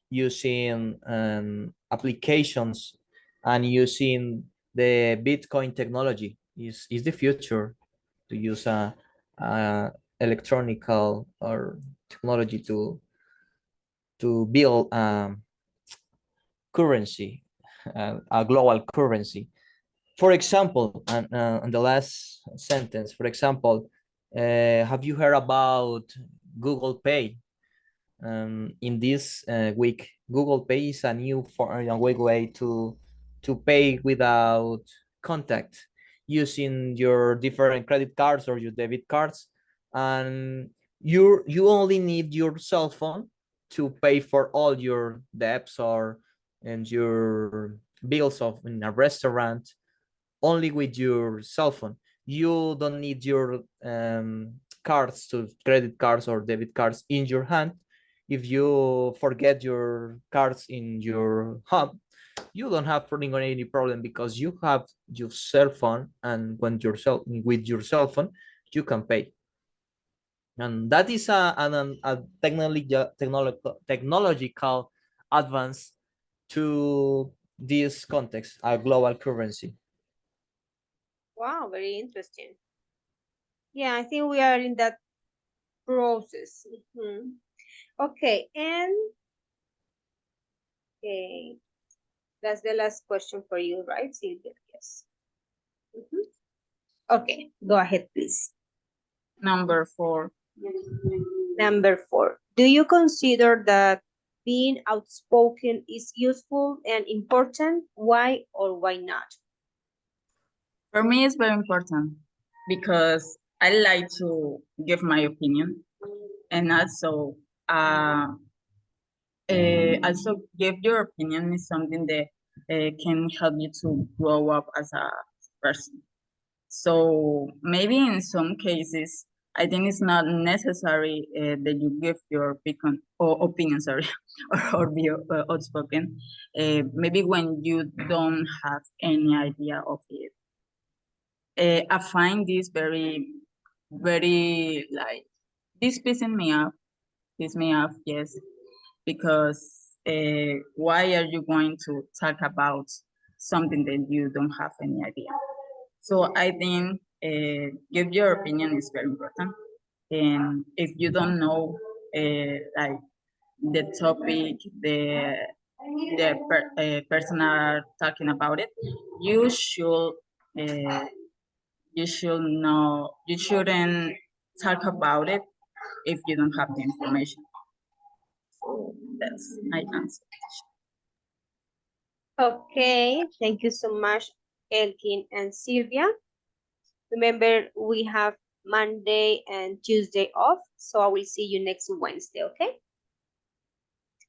using applications and using the Bitcoin technology is the future to use a electronical or technology to build currency, a global currency. For example, and the last sentence, for example, have you heard about Google Pay? In this week, Google Pay is a new way to pay without contact using your different credit cards or your debit cards, and you only need your cell phone to pay for all your debts or and your bills of in a restaurant only with your cell phone. You don't need your cards to credit cards or debit cards in your hand. If you forget your cards in your home, you don't have any problem because you have your cell phone, and when with your cell phone, you can pay. And that is a technological advance to this context, a global currency. Wow, very interesting. Yeah, I think we are in that process. Okay, and okay, that's the last question for you, right, Silvia? Yes. Okay, go ahead, please. Number 4. Number 4. Do you consider that being outspoken is useful and important? Why or why not? For me, it's very important because I like to give my opinion, and also give your opinion is something that can help you to grow up as a person. So maybe in some cases, I think it's not necessary that you give your opinion, sorry, or be outspoken. Maybe when you don't have any idea of it. I find this very, very like this pissing me off. Piss me off, yes, because why are you going to talk about something that you don't have any idea? So I think give your opinion is very important. And if you don't know like the topic, the person are talking about it, you should know, you shouldn't talk about it if you don't have the information. So that's my answer. Okay, thank you so much, Elkin and Sylvia. Remember, we have Monday and Tuesday off, so I will see you next Wednesday, okay?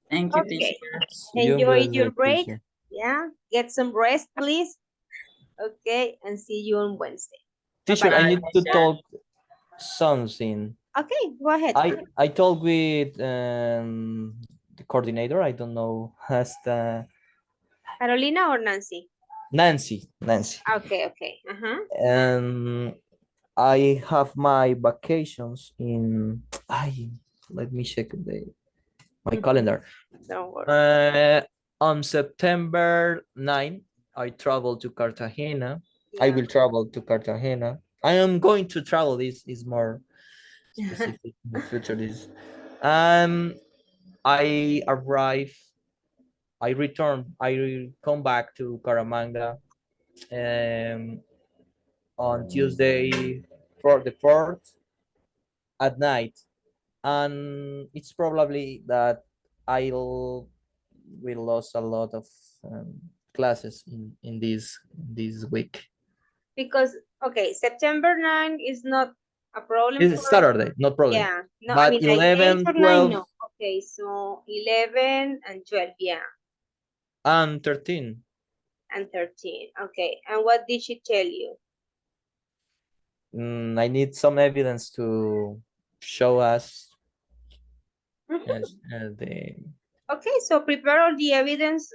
Thank you, Okay. teacher. See you on Enjoy Wednesday, your break. teacher. Yeah, get some rest, please. Okay, and see you on Wednesday. Teacher, Bye-bye. I Bye, need to teacher. talk something. Okay, go ahead. I talked with the coordinator. I don't know, has the Carolina or Nancy? Nancy. Okay, okay. Uh-huh. I have my vacations in. Let me check my calendar. Don't worry. On September 9, I travel to Cartagena. I Yeah. will travel to Cartagena. I am going to travel. This is more specific in the future. This. I arrive. I return. I come back to Caramanga on Tuesday for the 4th at night, and it's probably that I'll will lose a lot of classes in this week. Because, okay, September 9 is not a problem It's for, Saturday, no problem. yeah. No, I But mean, like 8 11, or 9, 12, no. Okay, so 11 and 12, yeah, and 13. and 13. Okay, and what did she tell you? I need some evidence to show us the Okay, so prepare all the evidence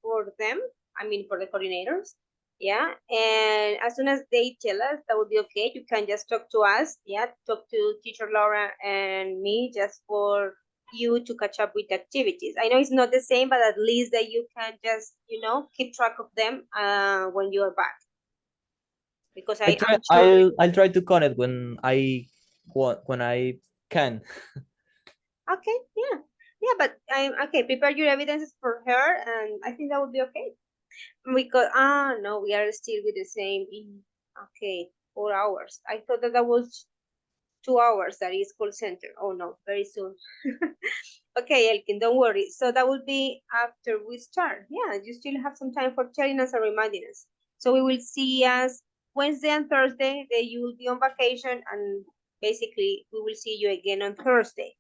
for them, I mean, for the coordinators. Yeah, and as soon as they tell us, that would be okay. You can just talk to us. Yeah, talk to teacher Laura and me just for you to catch up with activities. I know it's not the same, but at least that you can just, keep track of them when you are back. Because I'm sure. I'll try to connect when I can. Okay, yeah. Yeah, but okay, prepare your evidences for her, and I think that would be okay. Because, no, we are still with the same, okay, 4 hours. I thought that was 2 hours, that is call center. Oh, no, very soon. Okay, Elkin, don't worry. So that will be after we start. Yeah, you still have some time for telling us and reminding us. So we will see us Wednesday and Thursday. Then you will be on vacation, and basically we will see you again on Thursday.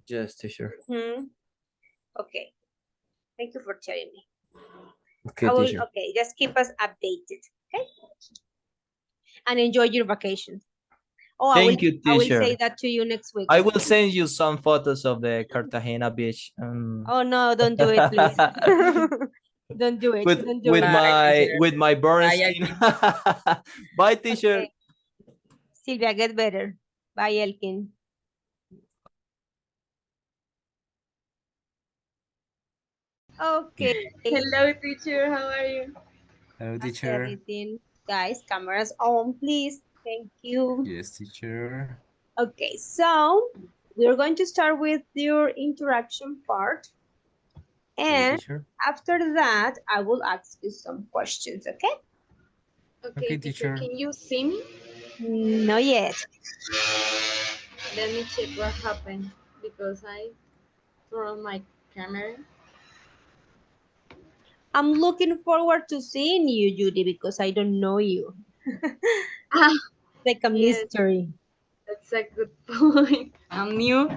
Yes, teacher. Okay. Thank you for telling me. Okay, teacher. Okay, just keep us updated. Okay. And enjoy your vacation. Oh, Thank you, I will teacher. say that to you next week. I will send you some photos of the Cartagena beach. Oh no, don't do it, please. Don't do it. Don't do with it. my burn skin. Bye, teacher. Okay. Silvia, get better. Bye, Elkin. Okay. Hello, teacher. How are you? Hello, How's teacher. everything? Guys, cameras on, please. Thank you. Yes, teacher. Okay, so we're going to start with your interaction part. And teacher. after that, I will ask you some questions, okay? Okay, teacher. Can you see me? Not yet. Let me check what happened because I turned on my camera. I'm looking forward to seeing you, Judy, because I don't know you. Like a mystery. That's a good point. I'm new.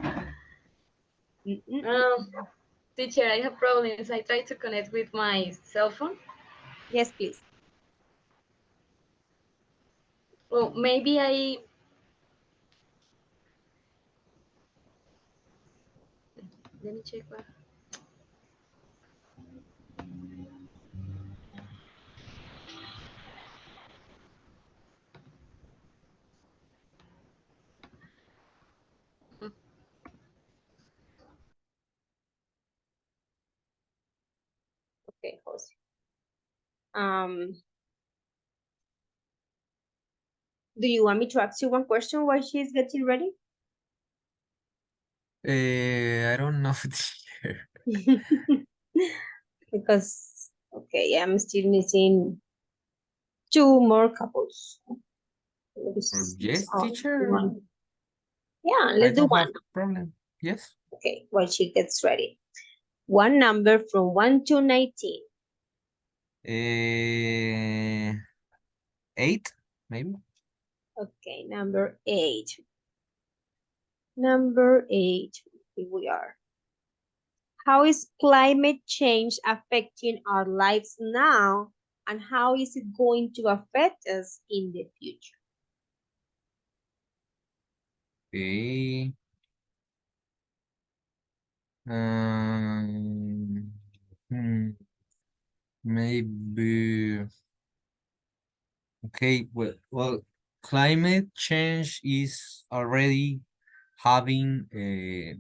Teacher, I have problems. I try to connect with my cell phone. Yes, please. Well, maybe let me check what. Okay, Jose. Do you want me to ask you one question while she's getting ready? I don't know. Because, okay, I'm still missing two more couples. Yes, Oh, teacher. one. Yeah, I let's do don't have one. problem. Yes. Okay, while she gets ready. One number from 1 to 19. 8, maybe. Okay, number 8. Number 8. Here we are. How is climate change affecting our lives now, and how is it going to affect us in the future? Okay. Um, hmm, maybe. Okay. Well, climate change is already having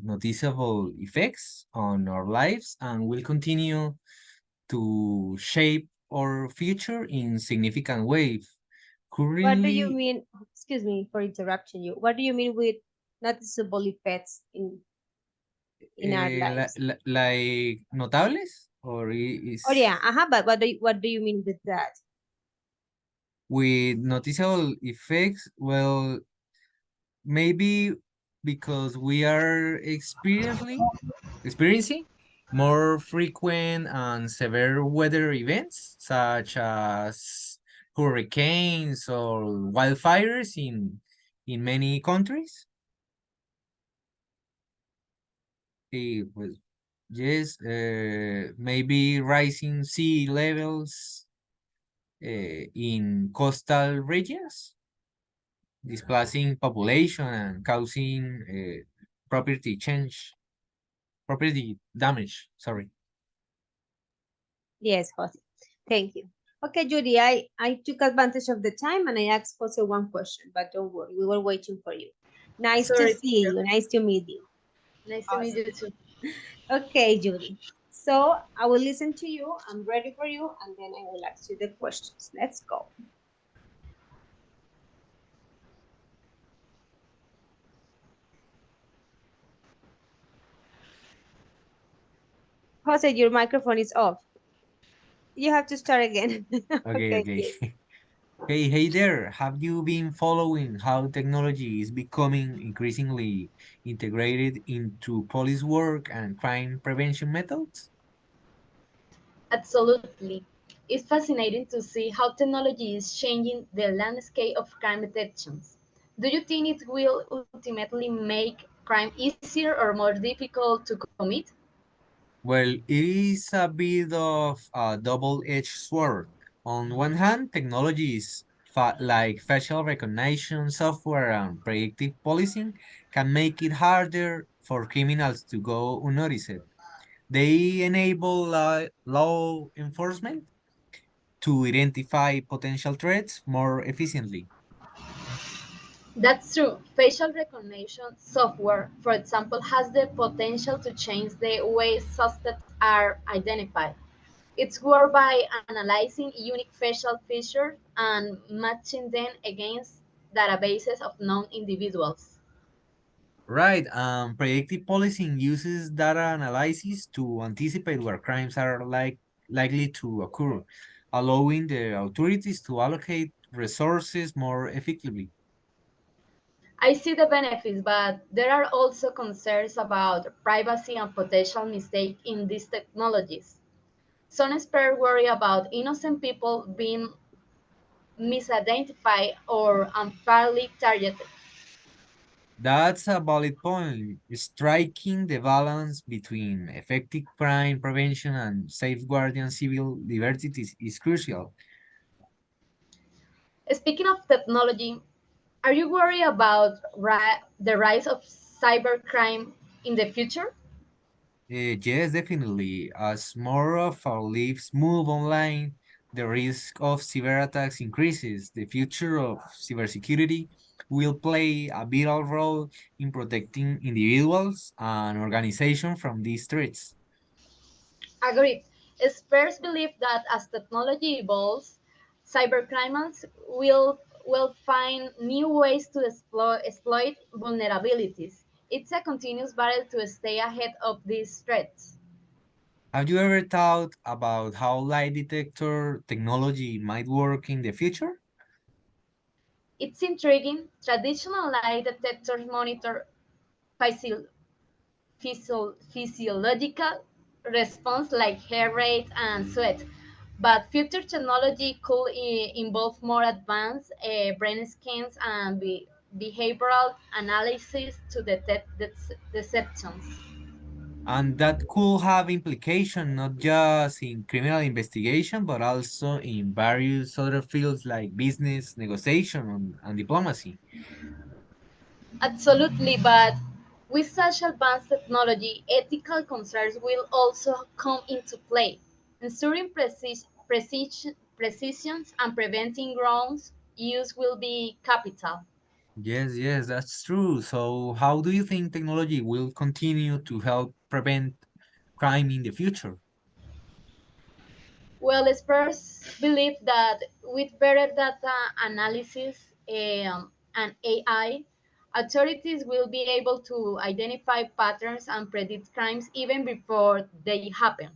noticeable effects on our lives and will continue to shape our future in significant ways. What do you Currently, mean? Excuse me for interrupting you. What do you mean with noticeable effects in our lives? like notables or Oh yeah, is but what do you mean with that? with noticeable effects? Well, maybe because we are experiencing more frequent and severe weather events such as hurricanes or wildfires in many countries. Well, yes, maybe rising sea levels in coastal regions, displacing population and causing property change, property damage. Sorry. Yes, Jose. Thank you. Okay, Judy, I took advantage of the time and I asked Jose one question, but don't worry, we were waiting for you. Nice to Sorry, see teacher. you. Nice to meet you. Nice to meet Awesome. you too. Okay, Judy. So I will listen to you. I'm ready for you, and then I will ask you the questions. Let's go. Jose, your microphone is off. You have to start again. Okay, Okay, okay. good. Hey there. Have you been following how technology is becoming increasingly integrated into police work and crime prevention methods? Absolutely. It's fascinating to see how technology is changing the landscape of crime detections. Do you think it will ultimately make crime easier or more difficult to commit? Well, it is a bit of a double-edged sword. On one hand, technologies like facial recognition software and predictive policing can make it harder for criminals to go unnoticed. They enable law enforcement to identify potential threats more efficiently. That's true. Facial recognition software, for example, has the potential to change the way suspects are identified. It's worked by analyzing unique facial features and matching them against databases of known individuals. Right, predictive policing uses data analysis to anticipate where crimes are likely to occur, allowing the authorities to allocate resources more effectively. I see the benefits, but there are also concerns about privacy and potential mistakes in these technologies. Some experts worry about innocent people being misidentified or unfairly targeted. That's a valid point. Striking the balance between effective crime prevention and safeguarding civil liberties is crucial. Speaking of technology, are you worried about the rise of cybercrime in the future? Yes, definitely. As more of our lives move online, the risk of cyber attacks increases. The future of cybersecurity will play a vital role in protecting individuals and organizations from these threats. Agreed. Experts believe that as technology evolves, cybercriminals will find new ways to exploit vulnerabilities. It's a continuous battle to stay ahead of these threats. Have you ever thought about how lie detector technology might work in the future? It's intriguing. Traditional lie detectors monitor physio- physiological response like heart rate and sweat, but future technology could involve more advanced brain scans and behavioral analysis to detect deceptions. And that could have implication not just in criminal investigation, but also in various other fields like business, negotiation, and diplomacy. Absolutely, but with such advanced technology, ethical concerns will also come into play. Ensuring precision and preventing wrong use will be capital. Yes, yes, that's true. So, how do you think technology will continue to help prevent crime in the future? Well, experts believe that with better data analysis and AI, authorities will be able to identify patterns and predict crimes even before they happen.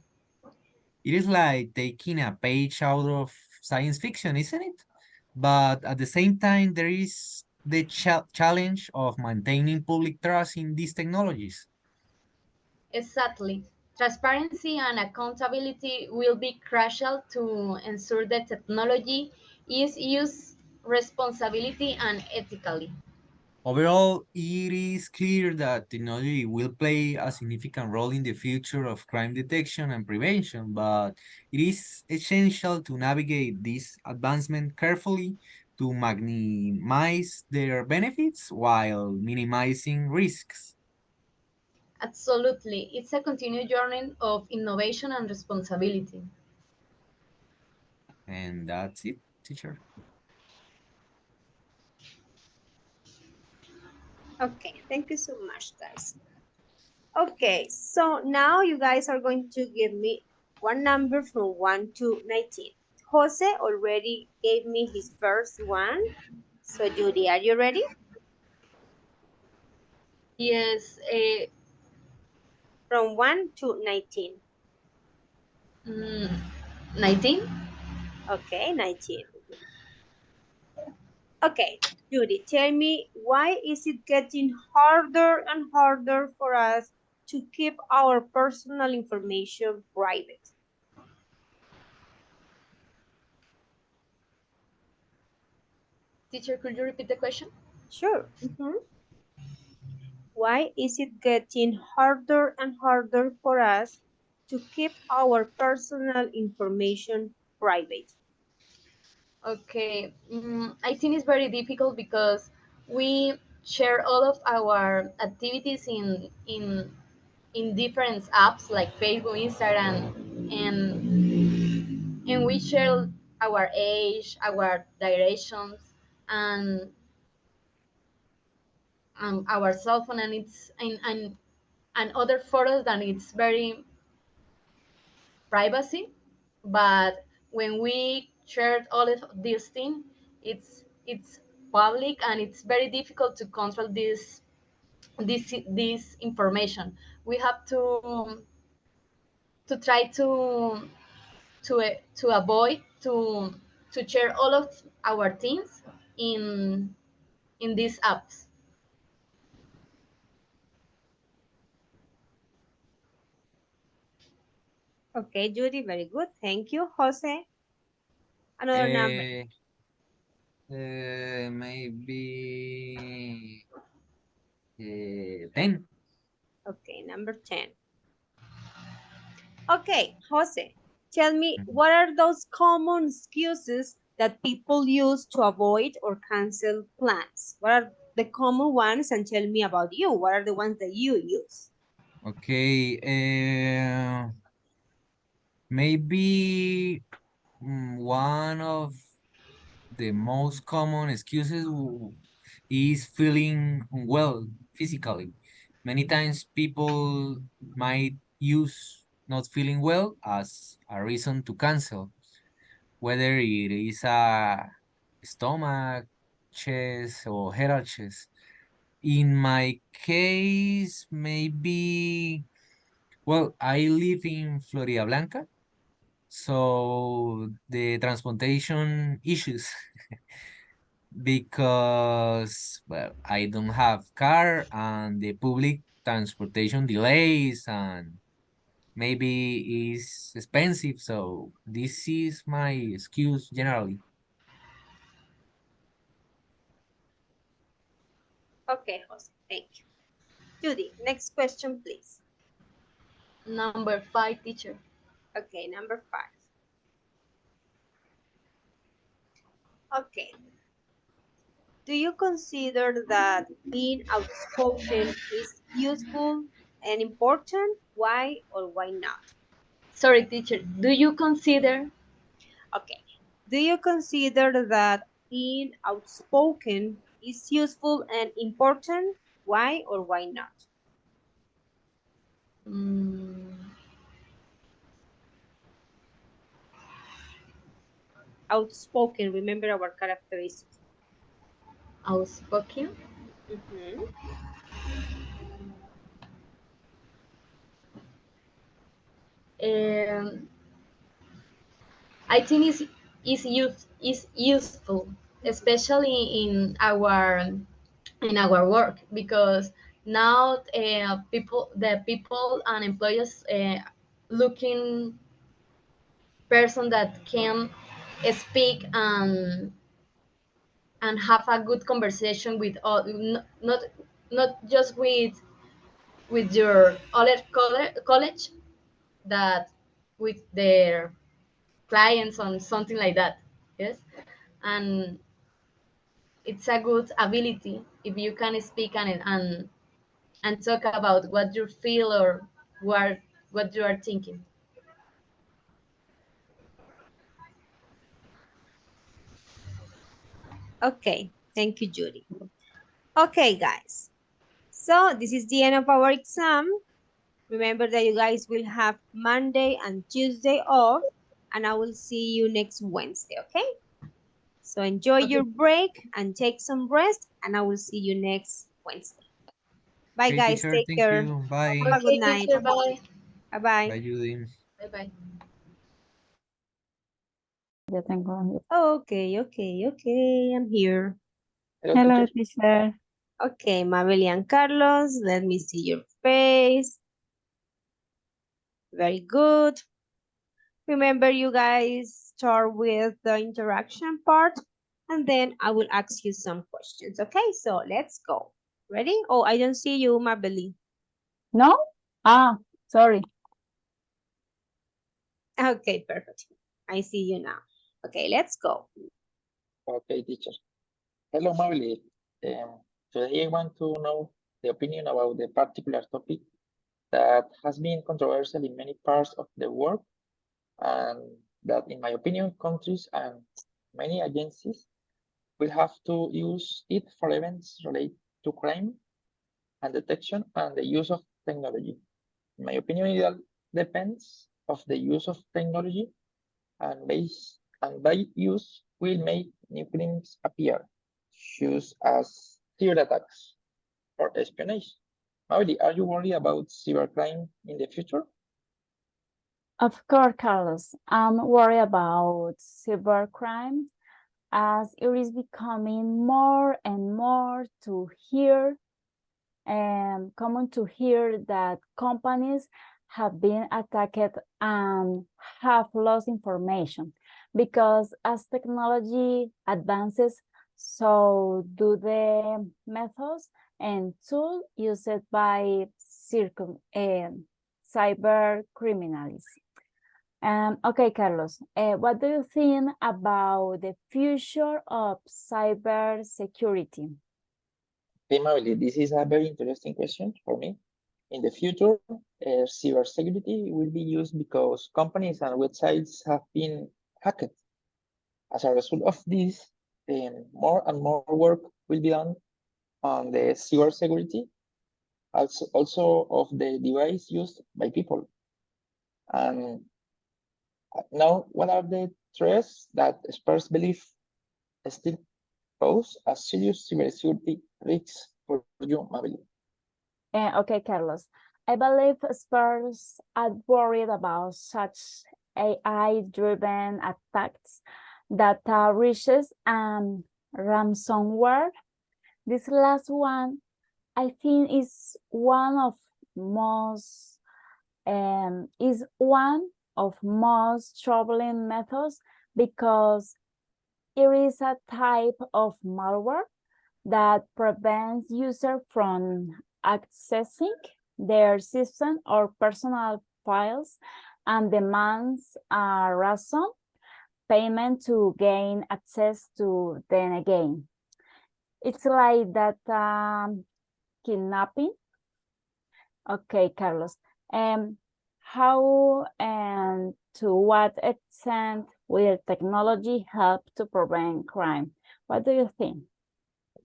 It is like taking a page out of science fiction, isn't it? But at the same time, there is the challenge of maintaining public trust in these technologies. Exactly. Transparency and accountability will be crucial to ensure that technology is used responsibly and ethically. Overall, it is clear that technology will play a significant role in the future of crime detection and prevention, but it is essential to navigate this advancement carefully to maximize their benefits while minimizing risks. Absolutely. It's a continued journey of innovation and responsibility. And that's it, teacher. Okay, thank you so much, guys. Okay, so now you guys are going to give me one number from 1 to 19. Jose already gave me his first one. So, Judy, are you ready? Yes, From 1 to 19. mm, 19? Okay, 19. Okay, Judy, tell me, why is it getting harder and harder for us to keep our personal information private? Teacher, could you repeat the question? Sure. Why is it getting harder and harder for us to keep our personal information private? Okay, I think it's very difficult because we share all of our activities in different apps like Facebook, Instagram, and we share our age, our directions, and our cell phone, and and other photos that it's very privacy. But when we shared all of these things, it's public, and it's very difficult to control this information. We have to try to avoid to share all of our things in these apps. Okay, Judy, very good. Thank you, Jose. Another number. Uh, maybe 10. Okay, number 10. Okay, Jose, tell me, what are those common excuses that people use to avoid or cancel plans? What are the common ones? And tell me about you. What are the ones that you use? Okay, maybe one of the most common excuses is feeling unwell physically. Many times people might use not feeling well as a reason to cancel, whether it is a stomach, chest, or head chest. In my case, maybe, Well, I live in Florida Blanca, so the transportation issues because well, I don't have car and the public transportation delays and maybe is expensive. So this is my excuse generally. Okay, Jose, thank you. Judy, next question, please. Number 5, teacher. Okay, number 5. Okay. Do you consider that being outspoken is useful and important? Why or why not? Sorry, teacher. Do you consider? Okay. Do you consider that being outspoken is useful and important? Why or why not? Mm, Outspoken, remember our characteristics. outspoken? Mhm. Um, I think is useful, especially in our work, because now the people and employers looking person that can speak and have a good conversation with all, not just with your other college, that with their clients on something like that. Yes, and it's a good ability if you can speak and talk about what you feel or what you are thinking. Okay, thank you, Judy. Okay, guys. So this is the end of our exam. Remember that you guys will have Monday and Tuesday off, and I will see you next Wednesday, okay? So enjoy your break and take some rest, and I will see you next Wednesday. Bye, Okay, guys. teacher, Take thank care. you. Bye. Have a good Okay, night. teacher. Bye. Bye-bye. Bye, Judy. Bye bye. Ya tengo. Okay. I'm here. Hello, teacher. Okay, Mabel and Carlos, let me see your face. Very good. Remember, you guys start with the interaction part, and then I will ask you some questions. Okay, so let's go. Ready? Oh, I don't see you, Mabel. No? Ah, sorry. Okay, perfect. I see you now. Okay, let's go. Okay, teacher. Hello, Mabel. Today I want to know the opinion about the particular topic that has been controversial in many parts of the world, and that, in my opinion, countries and many agencies will have to use it for events related to crime and detection and the use of technology. In my opinion, it all depends of the use of technology, and by use will make new crimes appear, such as cyber attacks or espionage. Mauri, are you worried about cybercrime in the future? Of course, Carlos. I'm worried about cybercrime as it is becoming more and more to hear and common to hear that companies have been attacked and have lost information because as technology advances, so do the methods and tools used by cyber criminals. Okay, Carlos, what do you think about the future of cyber security? Okay, Mauri, this is a very interesting question for me. In the future, cybersecurity will be used because companies and websites have been hacked. As a result of this, more and more work will be done on the cybersecurity, also of the device used by people. And now, what are the threats that experts believe still pose a serious cybersecurity risks for you, Mabel? Okay, Carlos. I believe experts are worried about such AI-driven attacks, data breaches, and ransomware. This last one, I think, is one of most troubling methods because it is a type of malware that prevents users from accessing their system or personal files and demands a ransom payment to gain access to them again. It's like that kidnapping. Okay, Carlos. How and to what extent will technology help to prevent crime? What do you think?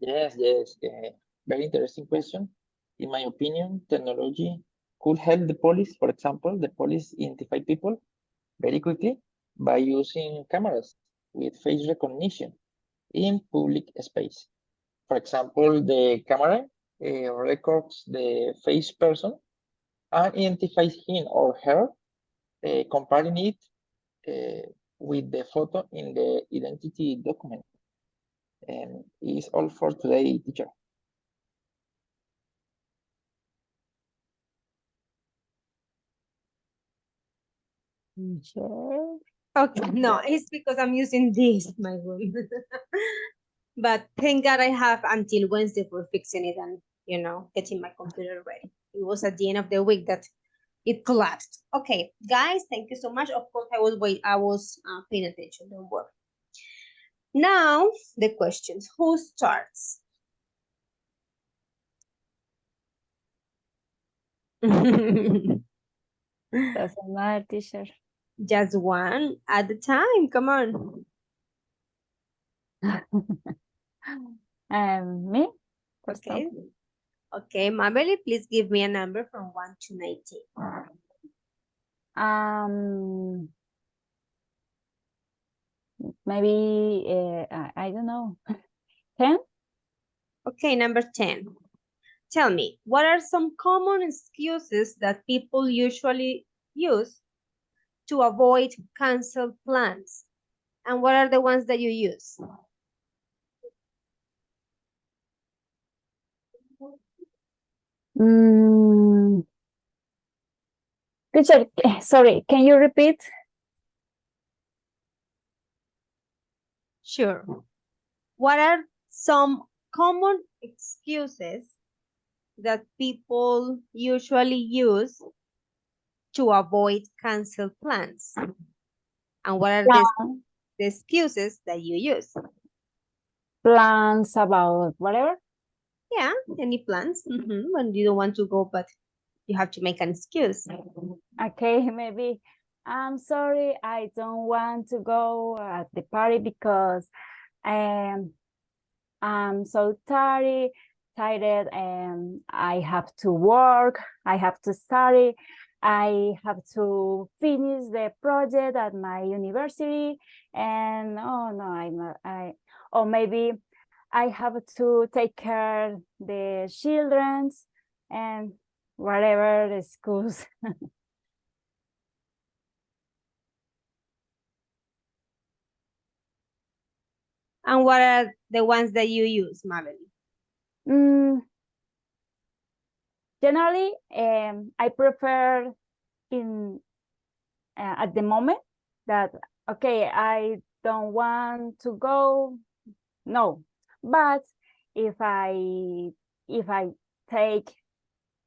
Yes, yes. Very interesting question. In my opinion, technology could help the police, for example, the police identify people very quickly by using cameras with face recognition in public space. For example, the camera records the face person and identifies him or her, comparing it with the photo in the identity document. And is all for today, teacher. Sure. Okay, no, it's because I'm using this, my room. But thank God I have until Wednesday for fixing it and, getting my computer ready. It was at the end of the week that it collapsed. Okay, guys, thank you so much. Of course, I was paying attention, don't worry. Now, the questions. Who starts? Doesn't matter, teacher. Just one at a time, come on. Me? Okay. Okay, Mabel, please give me a number from 1 to 19. Maybe I don't know. 10? Okay, number 10. Tell me, what are some common excuses that people usually use to avoid canceled plans? And what are the ones that you use? Teacher, sorry, can you repeat? Sure. What are some common excuses that people usually use to avoid canceled plans? And what are the excuses that you use? Plans about whatever? Yeah, any plans? When you don't want to go, but you have to make an excuse. Okay, maybe I'm sorry, I don't want to go at the party because I'm so tired, and I have to work, I have to study, I have to finish the project at my university, and oh no, or maybe I have to take care the children's and whatever the schools. And what are the ones that you use, Mabel? Generally, I prefer in at the moment that, okay, I don't want to go, no. But if I take,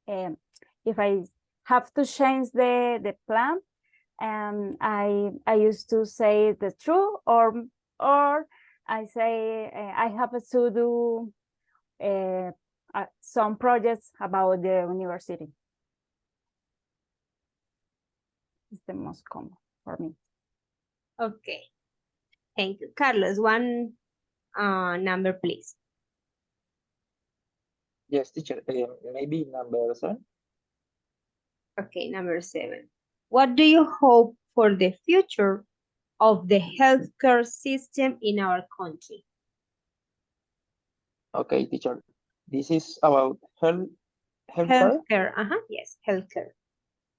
if I have to change the plan, I used to say the truth, or I say I have to do some projects about the university. It's the most common for me. Okay. Thank you. Carlos, one number, please. Yes, teacher. Maybe number 7. Okay, number 7. What do you hope for the future of the healthcare system in our country? Okay, teacher. This is about health healthcare Yes, healthcare.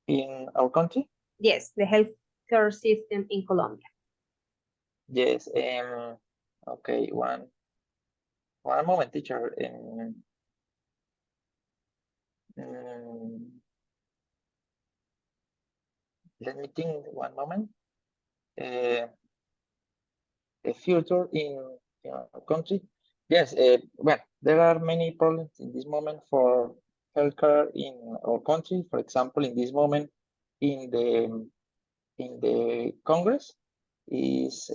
in our country? Yes, the healthcare system in Colombia. Yes. Okay. One moment, teacher. Mm, let me think. One moment. The future in our country. Yes. Well, there are many problems in this moment for healthcare in our country. For example, in this moment, in the Congress is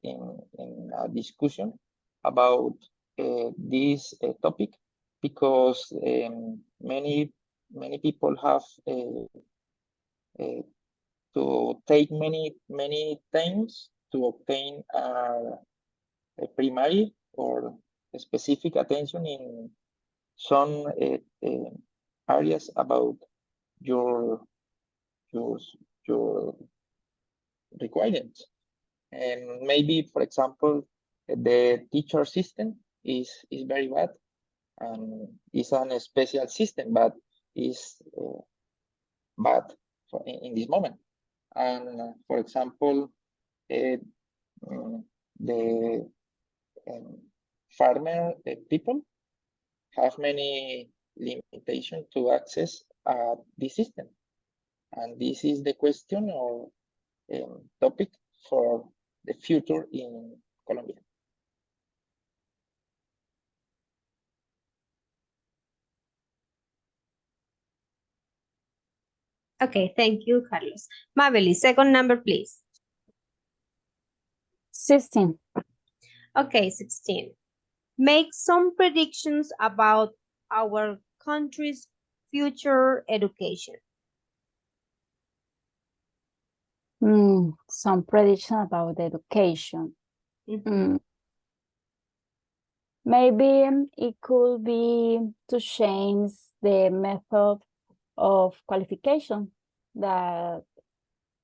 in a discussion about this topic because many people have uh, to take many times to obtain a primary or a specific attention in some areas about your your your requirements. And maybe, for example, the teacher system is very bad and is an special system, but is bad in this moment. And for example, the farmer people have many limitations to access this system. And this is the question or topic for the future in Colombia. Okay, thank you, Carlos. Mabeli, second number, please. 16. Okay, 16. Make some predictions about our country's future education. Some prediction about education. Maybe it could be to change the method of qualification that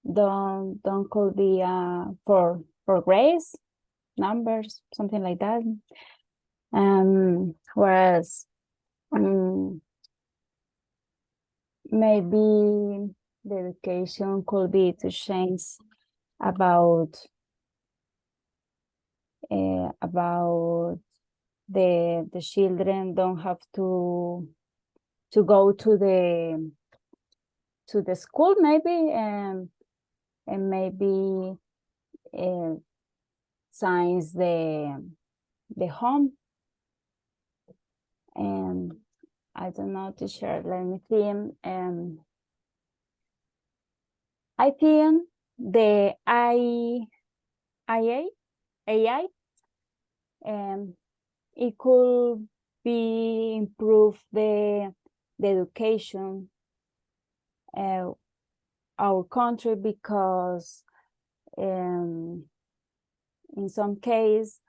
don't could be for grades, numbers, something like that. Whereas maybe the education could be to change about the children don't have to go to the school maybe and maybe science the home. And I don't know, teacher, let me think. I think the AI it could be improve the education our country because in some case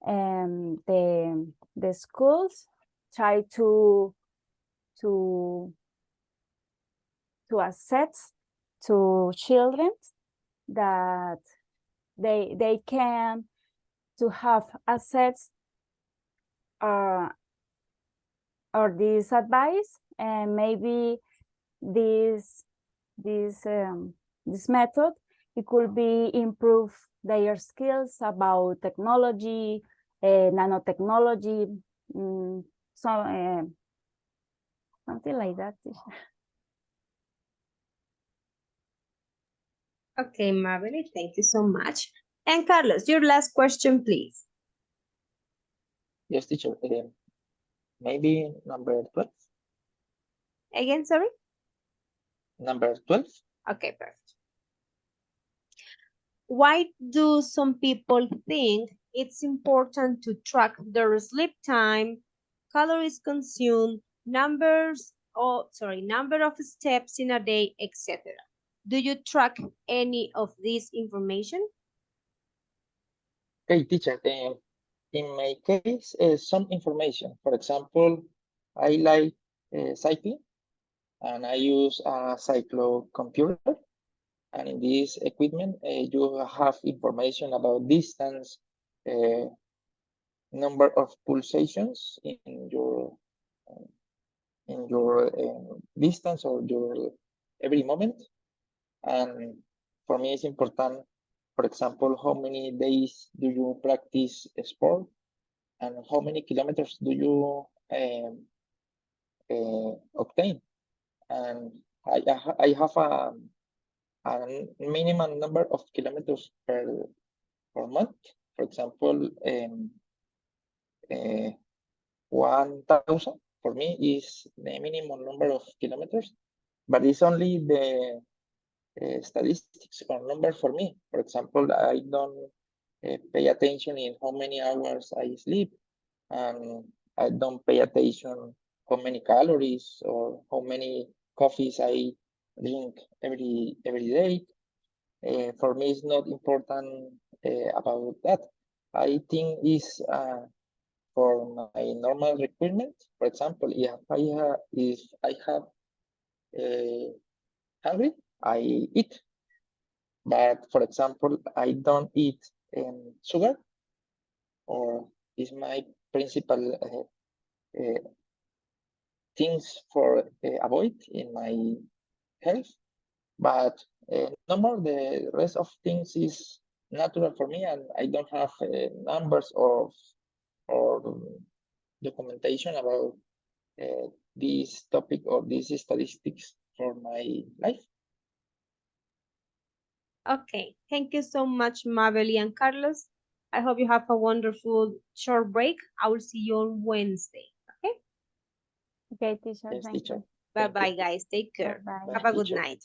the schools try to assess to children that they can to have access or this advice, and maybe this method it could be improve their skills about technology, nanotechnology, something like that. Okay, Mabel, thank you so much. And Carlos, your last question, please. Yes, teacher. Maybe number 12. Again, sorry? Number 12. Okay, perfect. Why do some people think it's important to track their sleep time, calories consumed, number of steps in a day, etc.? Do you track any of this information? Okay, teacher. In my case, some information. For example, I like cycling, and I use a cyclo computer. And in this equipment, you have information about distance, number of pulsations in your in your distance or your every moment. And for me, it's important, for example, how many days do you practice a sport and how many kilometers do you obtain. And I have a minimum number of kilometers per month. For example, 1,000 for me is the minimum number of kilometers, but it's only the statistics or number for me. For example, I don't pay attention in how many hours I sleep, and I don't pay attention how many calories or how many coffees I drink every day. For me, it's not important about that. I think is for my normal requirement. For example, if I have hungry, I eat. But for example, I don't eat sugar, or is my principal things for avoid in my health. But no more, the rest of things is natural for me, and I don't have numbers or documentation about this topic or these statistics for my life. Okay, thank you so much, Mabel and Carlos. I hope you have a wonderful short break. I will see you on Wednesday. Okay? Okay, teacher, Yes, thank teacher. you. Bye bye, guys. Take care. Bye-bye. Have a good Teacher. night.